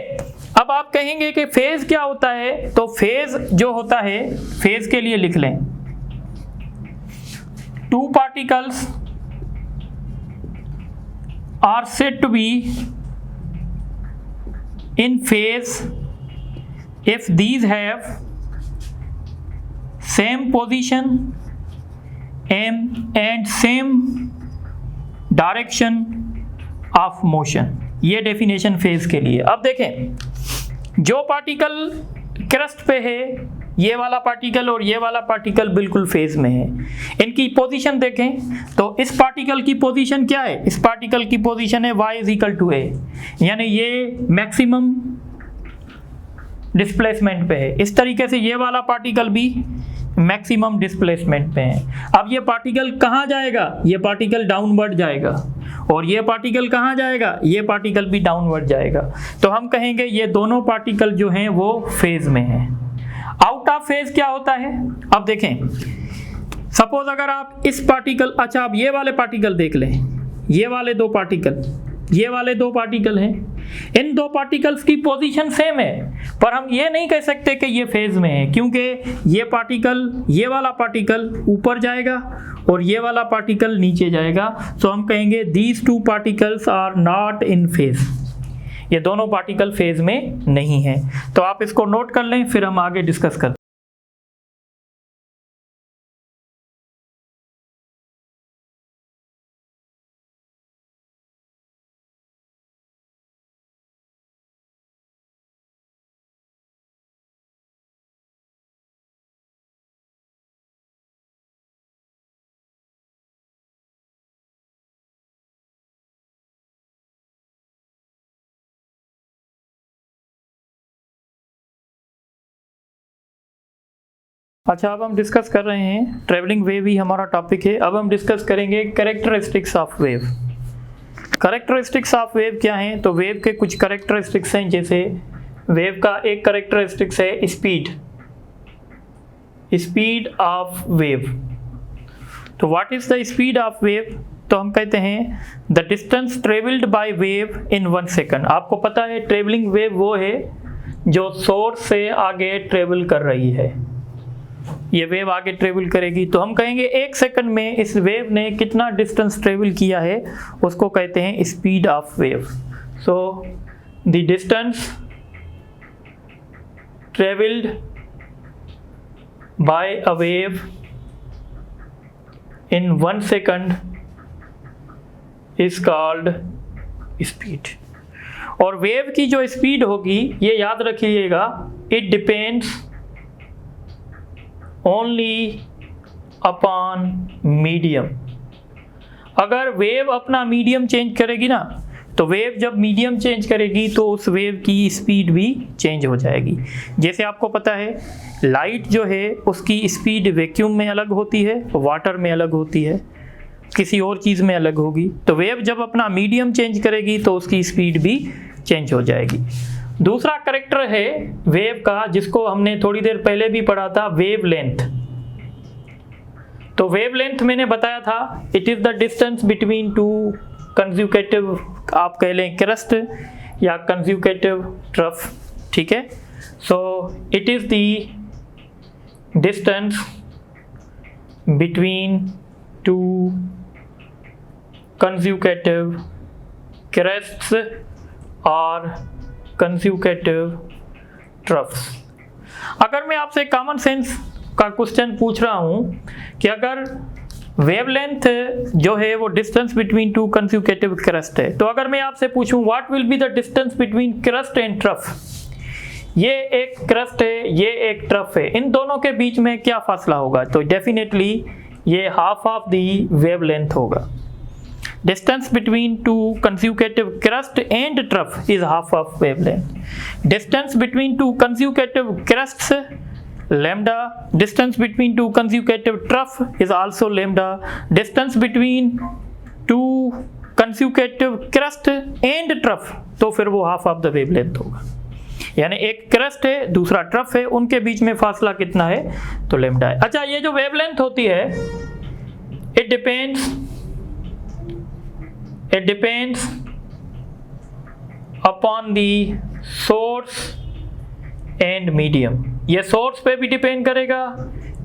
अब आप कहेंगे कि फेज क्या होता है? तो फेज जो होता है, फेज के लिए लिख लें two particles are said to be in phase if these have same position and same direction of motion. ये डेफिनेशन फेज के लिए। अब देखें, जो पार्टिकल क्रेस्ट पे है ये वाला पार्टिकल और ये वाला पार्टिकल बिल्कुल फेज में है। इनकी पोजीशन देखें तो इस पार्टिकल की पोजीशन क्या है? इस पार्टिकल की पोजीशन है y = a, यानी ये मैक्सिमम डिस्प्लेसमेंट पे है। इस तरीके से ये वाला पार्टिकल भी मैक्सिमम डिस्प्लेसमेंट पे है। अब ये पार्टिकल कहाँ जाएगा? ये पार्टिकल डाउनवर्ड जाएगा। और ये पार्टिकल कहाँ जाएगा? ये पार्टिकल भी डाउनवर्ड जाएगा। तो हम कहेंगे ये दोनों पार्टिकल जो हैं वो फेज में हैं। आउट ऑफ फेज क्या होता है? अब देखें, सपोज अगर आप इस पार्टिकल, अच्छा आप ये वाले पार्टिकल देख लें, ये वाले दो पार्टिकल हैं। इन दो पार्टिकल्स की पोजीशन सेम है, पर हम ये नहीं कह सकते कि ये फेज में है, क्योंकि ये वाला पार्टिकल ऊपर जाएगा और ये वाला पार्टिकल नीचे जाएगा। तो हम कहेंगे these two particles are not in phase. ये दोनों पार्टिकल फेज में नहीं है। तो आप इसको नोट कर लें, फिर हम आगे डिस्कस करते हैं। अच्छा, अब हम डिस्कस कर रहे हैं ट्रेवलिंग वेव ही हमारा टॉपिक है। अब हम डिस्कस करेंगे characteristics of wave. Characteristics of wave क्या हैं? तो वेव के कुछ कैरेक्टरिस्टिक्स हैं। जैसे वेव का एक कैरेक्टरिस्टिक्स है स्पीड ऑफ वेव। तो what is the speed of wave? तो हम कहते हैं the distance travelled by wave in 1 second. आपको पता है ट्रेवलिंग वेव वो है जो सोर्स से आगे ट्रेवल कर रही है। ये वेव आगे ट्रेवल करेगी, तो हम कहेंगे 1 सेकंड में इस वेव ने कितना डिस्टेंस ट्रेवल किया है, उसको कहते हैं speed of wave. So the distance traveled by a wave in 1 second is called speed। और वेव की जो स्पीड होगी, ये याद रखिएगा, it depends only upon medium. अगर वेव अपना मीडियम चेंज करेगी ना, तो वेव जब मीडियम चेंज करेगी तो उस वेव की स्पीड भी चेंज हो जाएगी। जैसे आपको पता है लाइट जो है उसकी स्पीड वैक्यूम में अलग होती है, वाटर में अलग होती है, किसी और चीज़ में अलग होगी। तो वेव जब अपना मीडियम चेंज करेगी तो उसकी स्पीड भी चेंज हो जाएगी। दूसरा कैरेक्टर है वेव का, जिसको हमने थोड़ी देर पहले भी पढ़ा था, वेव लेंथ। तो वेव लेंथ मैंने बताया था, it is the distance between two consecutive, आप कह लें क्रस्ट या कंज्यूकेटिव ट्रफ, ठीक है। So it is the distance between two consecutive crests और कंज्यूकेटिव ट्रफ्स। अगर मैं आपसे कॉमन सेंस का क्वेश्चन पूछ रहा हूं कि अगर वेवलेंथ जो है वो डिस्टेंस बिटवीन टू कंज्यूकेटिव क्रस्ट है, तो अगर मैं आपसे पूछूं what will be the distance between crust and trough, ये एक क्रस्ट है, ये एक ट्रफ है, इन दोनों के बीच में क्या फासला होगा? तो डेफिनेटली ये हाफ ऑफ दी वेवलेंथ होगा। Distance between two consecutive crust and trough is half of wavelength. Distance between two consecutive crusts lambda. Distance between two consecutive trough is also lambda. Distance between two consecutive crust and trough, तो फिर वो half of the wavelength होगा। यानी एक crust है, दूसरा trough है, उनके बीच में फासला कितना है? तो लैम्डा है। अच्छा, ये जो वेवलेंथ होती है, it depends upon the source and medium। ये सोर्स पे भी डिपेंड करेगा,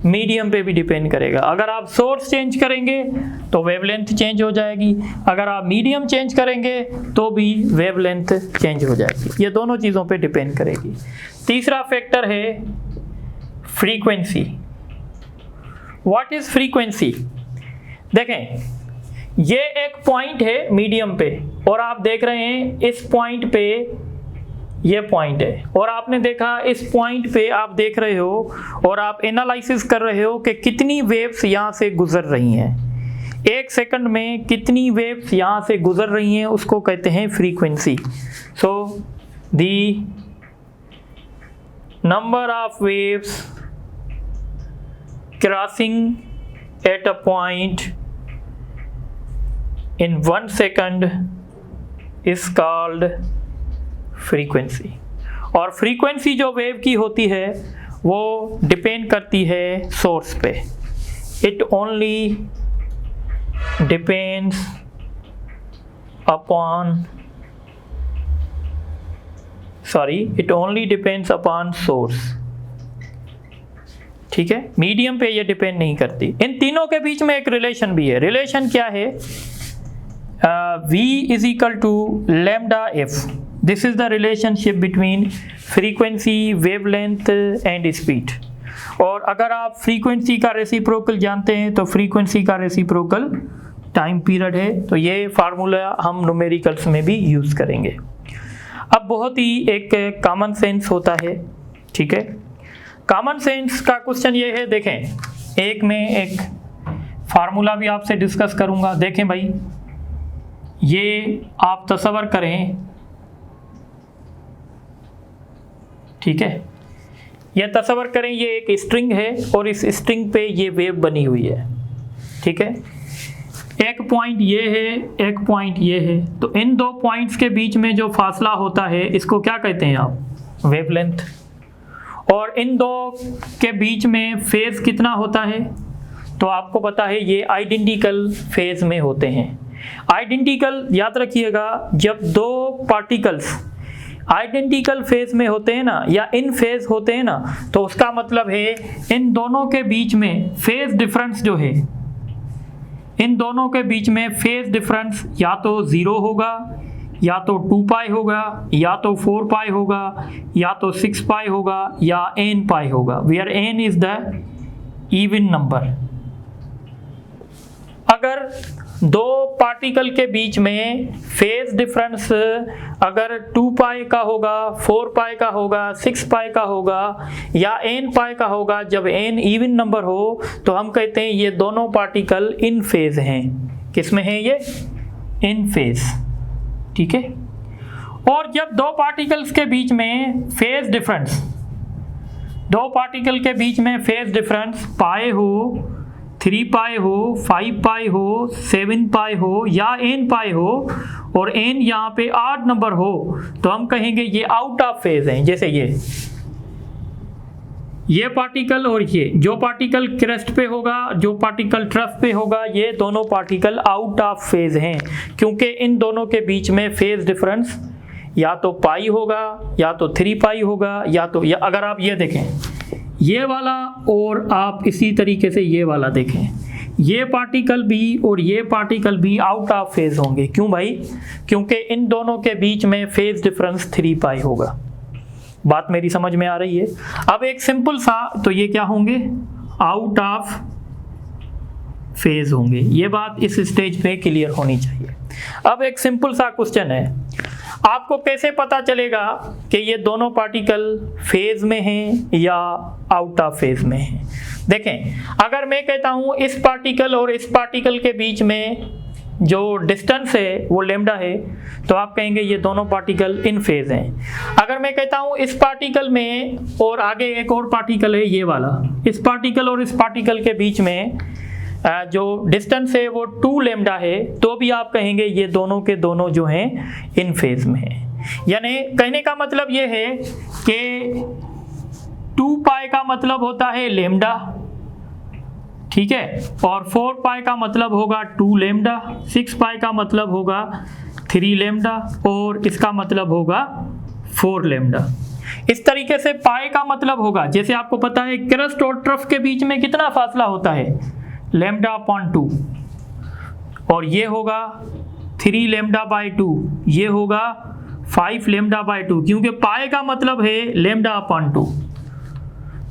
मीडियम पे भी डिपेंड करेगा। अगर आप सोर्स चेंज करेंगे तो वेवलेंथ चेंज हो जाएगी, अगर आप मीडियम चेंज करेंगे तो भी वेवलेंथ चेंज हो जाएगी। ये दोनों चीज़ों पे डिपेंड करेगी। तीसरा फैक्टर है फ्रीक्वेंसी। What is frequency? देखें, ये एक पॉइंट है मीडियम पे, और आप देख रहे हैं इस पॉइंट पे ये पॉइंट है, और आपने देखा इस पॉइंट पे आप देख रहे हो, और आप एनालिसिस कर रहे हो कि कितनी वेव्स यहाँ से गुजर रही हैं। एक सेकंड में कितनी वेव्स यहाँ से गुजर रही हैं, उसको कहते हैं frequency. So the number of waves crossing at a point in 1 second is called frequency। और फ्रीक्वेंसी जो वेव की होती है वो डिपेंड करती है सोर्स पे। It only depends upon source, ठीक है। मीडियम पे ये डिपेंड नहीं करती। इन तीनों के बीच में एक रिलेशन भी है। रिलेशन क्या है? V is equal to lambda f. This is the relationship between frequency, wavelength and speed। और अगर आप फ्रीक्वेंसी का रेसिप्रोकल जानते हैं तो फ्रीक्वेंसी का रेसिप्रोकल टाइम पीरियड है। तो ये फार्मूला हम न्यूमेरिकल्स में भी यूज़ करेंगे। अब बहुत ही एक कॉमन सेंस होता है, ठीक है। कॉमन सेंस का क्वेश्चन ये है, देखें, एक में एक फार्मूला भी आपसे डिस्कस करूँगा। देखें भाई, ये आप तसव्वुर करें, ठीक है, ये तसव्वुर करें ये एक स्ट्रिंग है और इस स्ट्रिंग पे ये वेव बनी हुई है, ठीक है। एक पॉइंट ये है, एक पॉइंट ये है, तो इन दो पॉइंट्स के बीच में जो फासला होता है इसको क्या कहते हैं आप? वेवलेंथ। और इन दो के बीच में फेज कितना होता है? तो आपको पता है ये आइडेंटिकल फेज में होते हैं। आइडेंटिकल याद रखिएगा, जब दो पार्टिकल्स आइडेंटिकल फेज में होते हैं ना, या इन फेज होते हैं ना, तो उसका मतलब है इन दोनों के बीच में फेज डिफरेंस जो है, इन दोनों के बीच में फेज डिफरेंस या तो ज़ीरो होगा या तो 2 पाई होगा, या तो 4 पाई होगा, या तो 6 पाई होगा, या n पाई होगा, where n is the even number. अगर दो पार्टिकल के बीच में फेज डिफरेंस अगर 2 पाई का होगा, 4 पाई का होगा, 6 पाई का होगा, या n पाई का होगा, जब n इवन नंबर हो तो हम कहते हैं ये दोनों पार्टिकल इन फेज हैं। किस में हैं ये? इन फेज। ठीक है। और जब दो पार्टिकल्स के बीच में फेज डिफरेंस, दो पार्टिकल के बीच में फेज डिफरेंस पाई हो, 3 पाई हो, 5 पाई हो, 7 पाई हो, या n पाई हो, और n यहाँ पे ऑड नंबर हो, तो हम कहेंगे ये आउट ऑफ फेज हैं। जैसे ये पार्टिकल और ये, जो पार्टिकल क्रेस्ट पे होगा, जो पार्टिकल ट्रफ पे होगा, ये दोनों पार्टिकल आउट ऑफ फेज हैं, क्योंकि इन दोनों के बीच में फेज डिफरेंस या तो पाई होगा, या तो 3 पाई होगा, या तो अगर आप ये देखें ये वाला, और आप इसी तरीके से ये वाला देखें, ये पार्टिकल भी और ये पार्टिकल भी आउट ऑफ फेज होंगे। क्यों भाई? क्योंकि इन दोनों के बीच में फेज डिफरेंस 3 पाई होगा। बात मेरी समझ में आ रही है? अब एक सिंपल सा, तो ये क्या होंगे? आउट ऑफ फेज होंगे। ये बात इस स्टेज पे क्लियर होनी चाहिए। अब एक सिंपल सा क्वेश्चन है, आपको कैसे पता चलेगा कि ये दोनों पार्टिकल फेज में हैं या आउट ऑफ फेज में हैं? देखें, अगर मैं कहता हूँ इस पार्टिकल और इस पार्टिकल के बीच में जो डिस्टेंस है वो लैम्डा है, तो आप कहेंगे ये दोनों पार्टिकल इन फेज हैं। अगर मैं कहता हूँ इस पार्टिकल में और आगे एक और पार्टिकल है ये वाला, इस पार्टिकल और इस पार्टिकल के बीच में जो डिस्टेंस है वो 2 लैम्डा है, तो भी आप कहेंगे ये दोनों के दोनों जो हैं इन फेज में हैं। यानी कहने का मतलब ये है कि 2 पाई का मतलब होता है लैम्डा, ठीक है, और 4 पाई का मतलब होगा 2 लैम्डा, 6 पाई का मतलब होगा 3 लैम्डा, और इसका मतलब होगा 4 लैम्डा। इस तरीके से पाई का मतलब होगा, जैसे आपको पता है क्रस्ट और ट्रफ के बीच में कितना फासला होता है? लैम्डा अपॉन 2, और ये होगा 3 लैम्डा बाई 2, ये होगा 5 लैम्डा बाई 2, क्योंकि पाई का मतलब है लैम्डा अपॉन 2,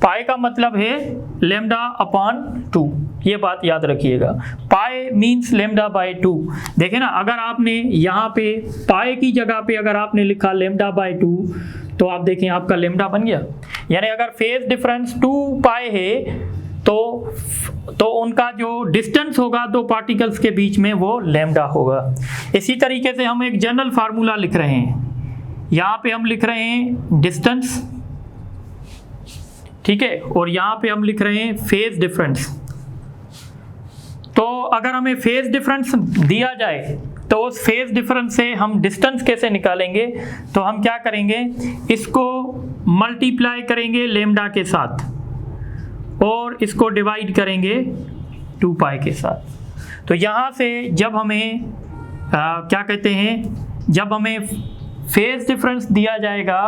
पाई का मतलब है लैम्डा अपॉन 2। ये बात याद रखिएगा, पाई मीन्स लैम्डा बाई 2। देखें ना, अगर आपने यहाँ पे पाई की जगह पे अगर आपने लिखा लैम्डा बाई 2, तो आप देखें आपका लैम्डा बन गया। यानी अगर फेज डिफरेंस 2 पाई है तो उनका जो डिस्टेंस होगा दो पार्टिकल्स के बीच में वो लैम्डा होगा। इसी तरीके से हम एक जनरल फार्मूला लिख रहे हैं, यहाँ पे हम लिख रहे हैं डिस्टेंस, ठीक है, और यहाँ पे हम लिख रहे हैं फेज डिफरेंस। तो अगर हमें फेज डिफरेंस दिया जाए तो उस फेज डिफरेंस से हम डिस्टेंस कैसे निकालेंगे? तो हम क्या करेंगे, इसको मल्टीप्लाई करेंगे लैम्डा के साथ और इसको डिवाइड करेंगे 2 पाई के साथ। तो यहाँ से जब हमें क्या कहते हैं, जब हमें फेज डिफरेंस दिया जाएगा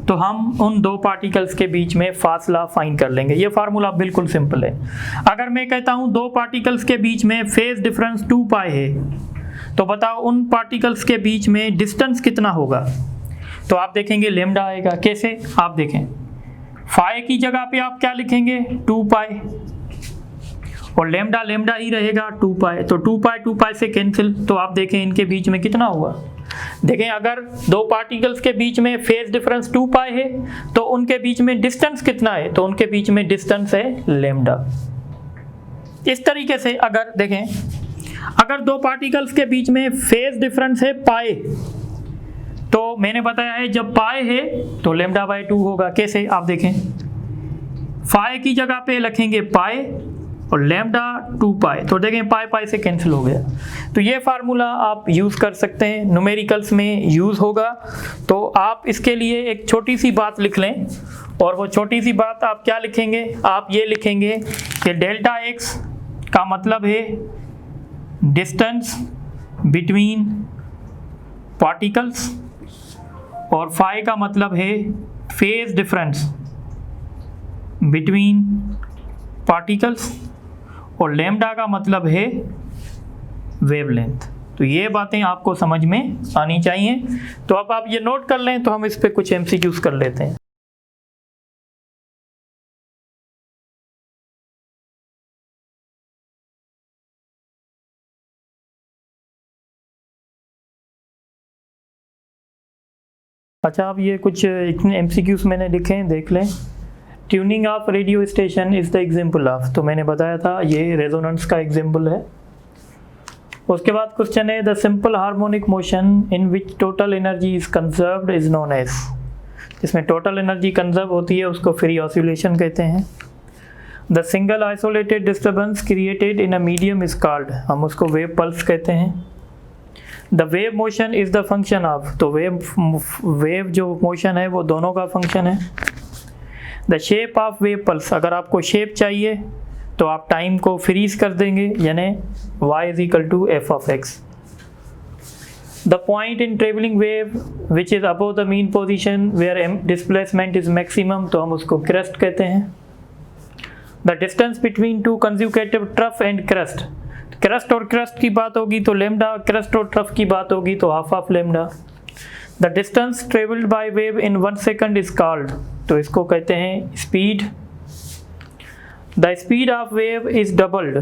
तो हम उन दो पार्टिकल्स के बीच में फासला फाइंड कर लेंगे। ये फार्मूला बिल्कुल सिंपल है। अगर मैं कहता हूँ दो पार्टिकल्स के बीच में फेज डिफरेंस 2 पाई है, तो बताओ उन पार्टिकल्स के बीच में डिस्टेंस कितना होगा? तो आप देखेंगे लैम्डा आएगा। कैसे? आप देखें, फाई की जगह पे आप क्या लिखेंगे? 2 पाई, और लैम्डा लैम्डा ही रहेगा 2 पाई, तो 2 पाई से कैंसिल। तो आप देखें इनके बीच में कितना हुआ। देखें, अगर दो पार्टिकल्स के बीच में फेज डिफरेंस 2 पाई है तो उनके बीच में डिस्टेंस कितना है? तो उनके बीच में डिस्टेंस है लैम्डा। इस तरीके से अगर देखें, अगर दो पार्टिकल्स के बीच में फेज डिफरेंस है पाई, तो मैंने बताया है जब पाई है तो लैम्डा बाई 2 होगा। कैसे? आप देखें, फाई की जगह पे लिखेंगे पाई और लैम्डा 2 पाई, तो देखें पाई पाई से कैंसिल हो गया। तो ये फार्मूला आप यूज़ कर सकते हैं, न्यूमेरिकल्स में यूज़ होगा। तो आप इसके लिए एक छोटी सी बात लिख लें, और वो छोटी सी बात आप क्या लिखेंगे? आप ये लिखेंगे कि डेल्टा एक्स का मतलब है डिस्टेंस बिटवीन पार्टिकल्स, और फाई का मतलब है फेज डिफरेंस बिटवीन पार्टिकल्स, और लैम्डा का मतलब है वेवलेंथ। तो ये बातें आपको समझ में आनी चाहिए। तो अब आप ये नोट कर लें, तो हम इस पे कुछ MCQs कर लेते हैं। अच्छा, अब ये कुछ इतने MCQs मैंने लिखे हैं, देख लें। Tuning of radio station is the example of, तो मैंने बताया था ये रेजोनेंस का एग्जाम्पल है। उसके बाद क्वेश्चन है the simple harmonic motion in which total energy is conserved is known as, जिसमें टोटल एनर्जी कंजर्व होती है उसको फ्री ऑसिलेशन कहते हैं। The single isolated disturbance created in a medium is called, हम उसको वेव पल्स कहते हैं। The wave motion is the function of, तो वेव जो मोशन है वो दोनों का फंक्शन है। The shape of wave pulse, अगर आपको शेप चाहिए तो आप टाइम को फ्रीज कर देंगे, यानी y is equal to F of X. The point in travelling wave which is above the mean position where displacement is maximum, तो हम उसको क्रेस्ट कहते हैं। The distance between two consecutive trough and crest, crest और crest की बात होगी तो लेमडा, क्रेस्ट और ट्रफ की बात होगी तो half of lambda. The distance travelled by wave in 1 second is called, तो इसको कहते हैं speed. The speed of wave is doubled,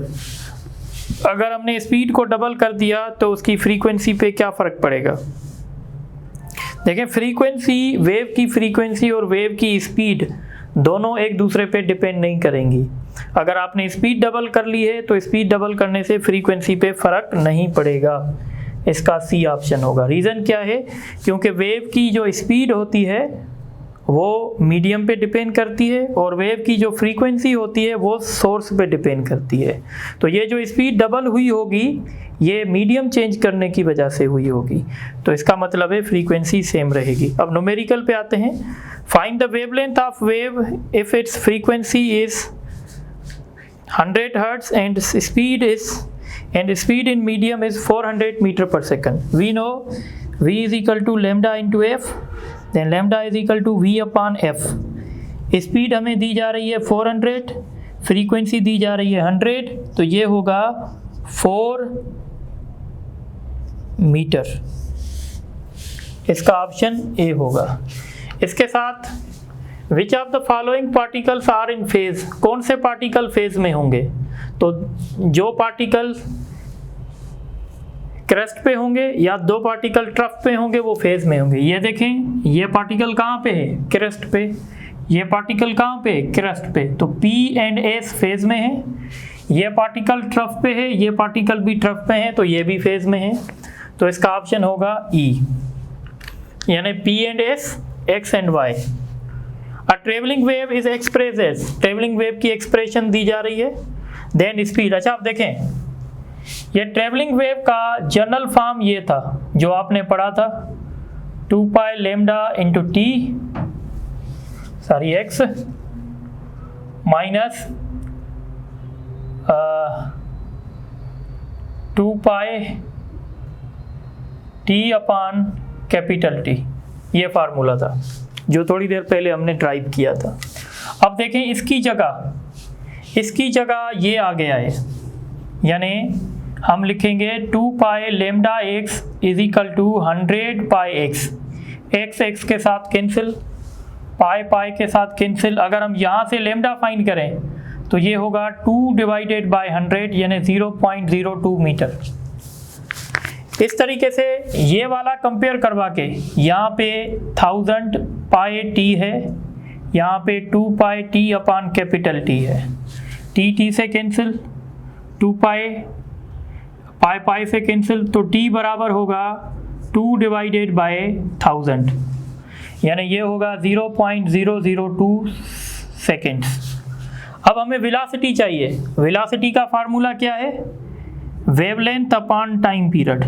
अगर हमने स्पीड को डबल कर दिया तो उसकी फ्रीक्वेंसी पे क्या फ़र्क पड़ेगा। देखें, फ्रीक्वेंसी, वेव की फ्रीक्वेंसी और वेव की स्पीड दोनों एक दूसरे पे डिपेंड नहीं करेंगी। अगर आपने स्पीड डबल कर ली है तो स्पीड डबल करने से फ्रीक्वेंसी पे फ़र्क नहीं पड़ेगा, इसका सी ऑप्शन होगा। रीज़न क्या है, क्योंकि वेव की जो स्पीड होती है वो मीडियम पे डिपेंड करती है और वेव की जो फ्रीक्वेंसी होती है वो सोर्स पे डिपेंड करती है। तो ये जो स्पीड डबल हुई होगी ये मीडियम चेंज करने की वजह से हुई होगी, तो इसका मतलब है फ्रीक्वेंसी सेम रहेगी। अब न्यूमेरिकल पे आते हैं। Find the wavelength of wave if its frequency is 100 hertz and speed in medium is 400 metre पर second. We know v is equal to lambda into f, then lambda is equal to v upon f। Speed हमें दी जा रही है 400, frequency दी जा रही है 100, तो ये होगा 4 मीटर, इसका ऑप्शन ए होगा। इसके साथ which of the following particles are in phase, कौन से पार्टिकल फेज में होंगे, तो जो पार्टिकल क्रेस्ट पे होंगे या दो पार्टिकल ट्रफ पे होंगे वो फेज में होंगे। ये देखें, ये पार्टिकल कहाँ पे है, क्रेस्ट पे, ये पार्टिकल कहाँ पे, क्रेस्ट पे, तो P एंड S फेज में है। ये पार्टिकल ट्रफ पे है, ये पार्टिकल भी ट्रफ पे है, तो ये भी फेज में है, तो इसका ऑप्शन होगा E, यानी P and S, X and Y। A travelling wave is express as, travelling wave की एक्सप्रेशन दी जा रही है। देन स्पीड, अच्छा आप देखें ये ट्रेवलिंग वेव का जनरल फॉर्म ये था जो आपने पढ़ा था, 2 pi lambda into T X minus 2 pi T upon capital T, ये फार्मूला था जो थोड़ी देर पहले हमने ड्राइव किया था। अब देखें इसकी जगह ये आ गया है, यानी हम लिखेंगे 2 pi lambda X is equal to 100 pi X, X के साथ कैंसिल, पाई के साथ कैंसिल। अगर हम यहाँ से लेमडा फाइंड करें तो ये होगा 2 डिवाइडेड बाई 100 यानी 0.02 मीटर। इस तरीके से ये वाला कंपेयर करवा के यहाँ पे 1000 पाई टी है, यहाँ पे 2 pi T upon capital T है, टी से कैंसिल, 2 पाई से कैंसिल, तो t बराबर होगा 2 डिवाइडेड बाय 1000, यानी ये होगा 0.002 सेकेंड्स। अब हमें वेलोसिटी चाहिए, वेलोसिटी का फार्मूला क्या है, वेवलेंथ अपॉन टाइम पीरियड।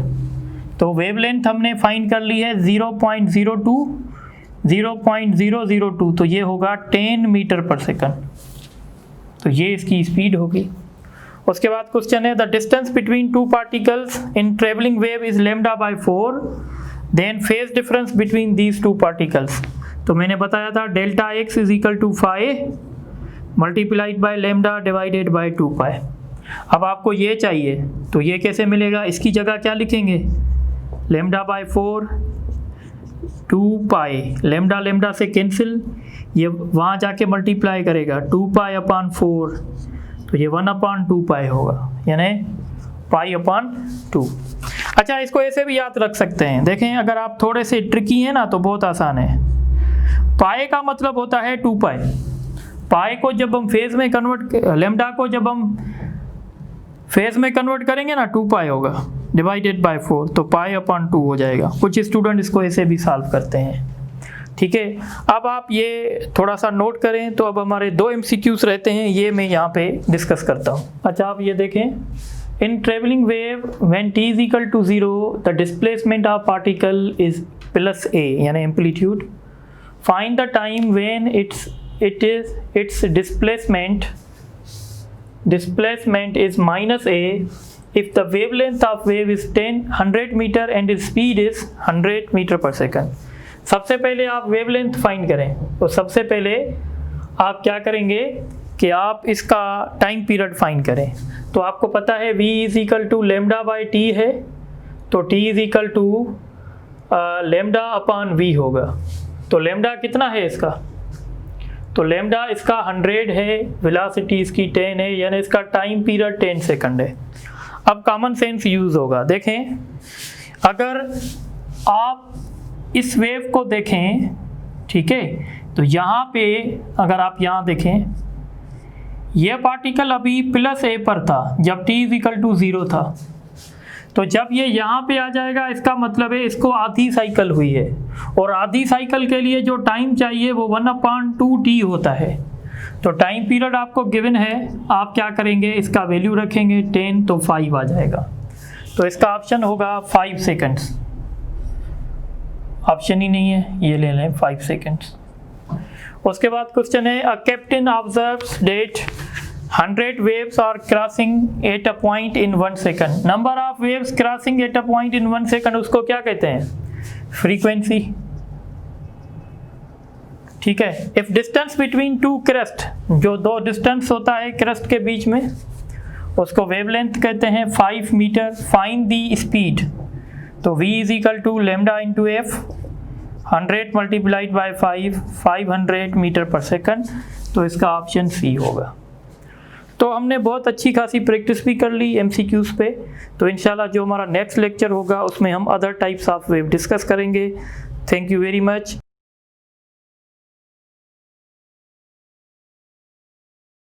तो वेवलेंथ हमने फाइंड कर ली है 0.002, तो ये होगा 10 मीटर पर सेकंड, तो ये इसकी स्पीड होगी। उसके बाद क्वेश्चन है the distance between two particles in travelling wave is lambda by 4, then phase difference between these two particles. तो मैंने बताया था delta x is equal to 5 multiplied by lambda divided by 2 pi. अब आपको ये चाहिए तो ये कैसे मिलेगा, इसकी जगह क्या लिखेंगे, lambda by 4 2 pi, lambda lambda से कैंसिल, ये वहाँ जाके मल्टीप्लाई करेगा 2 पाई अपॉन 4, तो ये 1 अपॉन 2 पाई होगा, यानी पाई अपॉन 2। अच्छा, इसको ऐसे भी याद रख सकते हैं, देखें अगर आप थोड़े से ट्रिकी हैं ना तो बहुत आसान है। पाई का मतलब होता है 2 पाई, पाई को जब हम फेज में कन्वर्ट, लेमडा को जब हम फेज में कन्वर्ट करेंगे ना 2 पाई होगा डिवाइडेड बाय 4, तो पाई अपॉन 2 हो जाएगा। कुछ स्टूडेंट इसको ऐसे भी सॉल्व करते हैं, ठीक है। अब आप ये थोड़ा सा नोट करें, तो अब हमारे 2 MCQs रहते हैं, ये मैं यहाँ पे डिस्कस करता हूँ। अच्छा, आप ये देखें, in travelling wave when t is equal to 0 the displacement of particle is +a, यानी amplitude. Find the time when its displacement is -a if the wavelength of wave is 100 meter and its speed is 100 meter per second। सबसे पहले आप wavelength find करें, तो सबसे पहले आप क्या करेंगे कि आप इसका टाइम पीरियड फाइंड करें। तो आपको पता है v is equal to lambda by T है, तो t is equal to lambda upon v होगा। तो लेमडा कितना है इसका, तो लेमडा इसका 100 है, वेलोसिटी इसकी 10 है, यानी इसका टाइम पीरियड 10 सेकंड है। अब कॉमन सेंस यूज़ होगा, देखें अगर आप इस वेव को देखें, ठीक है, तो यहाँ पे अगर आप यहाँ देखें, यह पार्टिकल अभी +a पर था जब t इज इक्वल टू 0 था, तो जब ये यहाँ पे आ जाएगा इसका मतलब है इसको आधी साइकिल हुई है, और आधी साइकिल के लिए जो टाइम चाहिए वो 1/2t होता है। तो टाइम पीरियड आपको गिवन है, आप क्या करेंगे, इसका वैल्यू रखेंगे 10, तो 5 आ जाएगा। तो इसका ऑप्शन होगा 5 सेकेंड्स, ऑप्शन ही नहीं है, ये ले लें 5 सेकेंड्स। उसके बाद क्वेश्चन है, a captain observes that 100 waves are crossing at a point in 1 second। number of waves crossing at a point in 1 second उसको क्या कहते हैं, फ्रीक्वेंसी, ठीक है। इफ डिस्टेंस बिटवीन 2 crest, जो 2 डिस्टेंस होता है crest के बीच में, उसको वेवलेंथ कहते हैं 5 मीटर। फाइंड दी स्पीड, तो v is equal to lambda into F, 100 multiplied by 5, 500 metre पर सेकंड, तो इसका ऑप्शन सी होगा। तो हमने बहुत अच्छी खासी प्रैक्टिस भी कर ली MCQs पे, तो इंशाल्लाह जो हमारा नेक्स्ट लेक्चर होगा उसमें हम other types of wave discuss करेंगे। Thank you very much.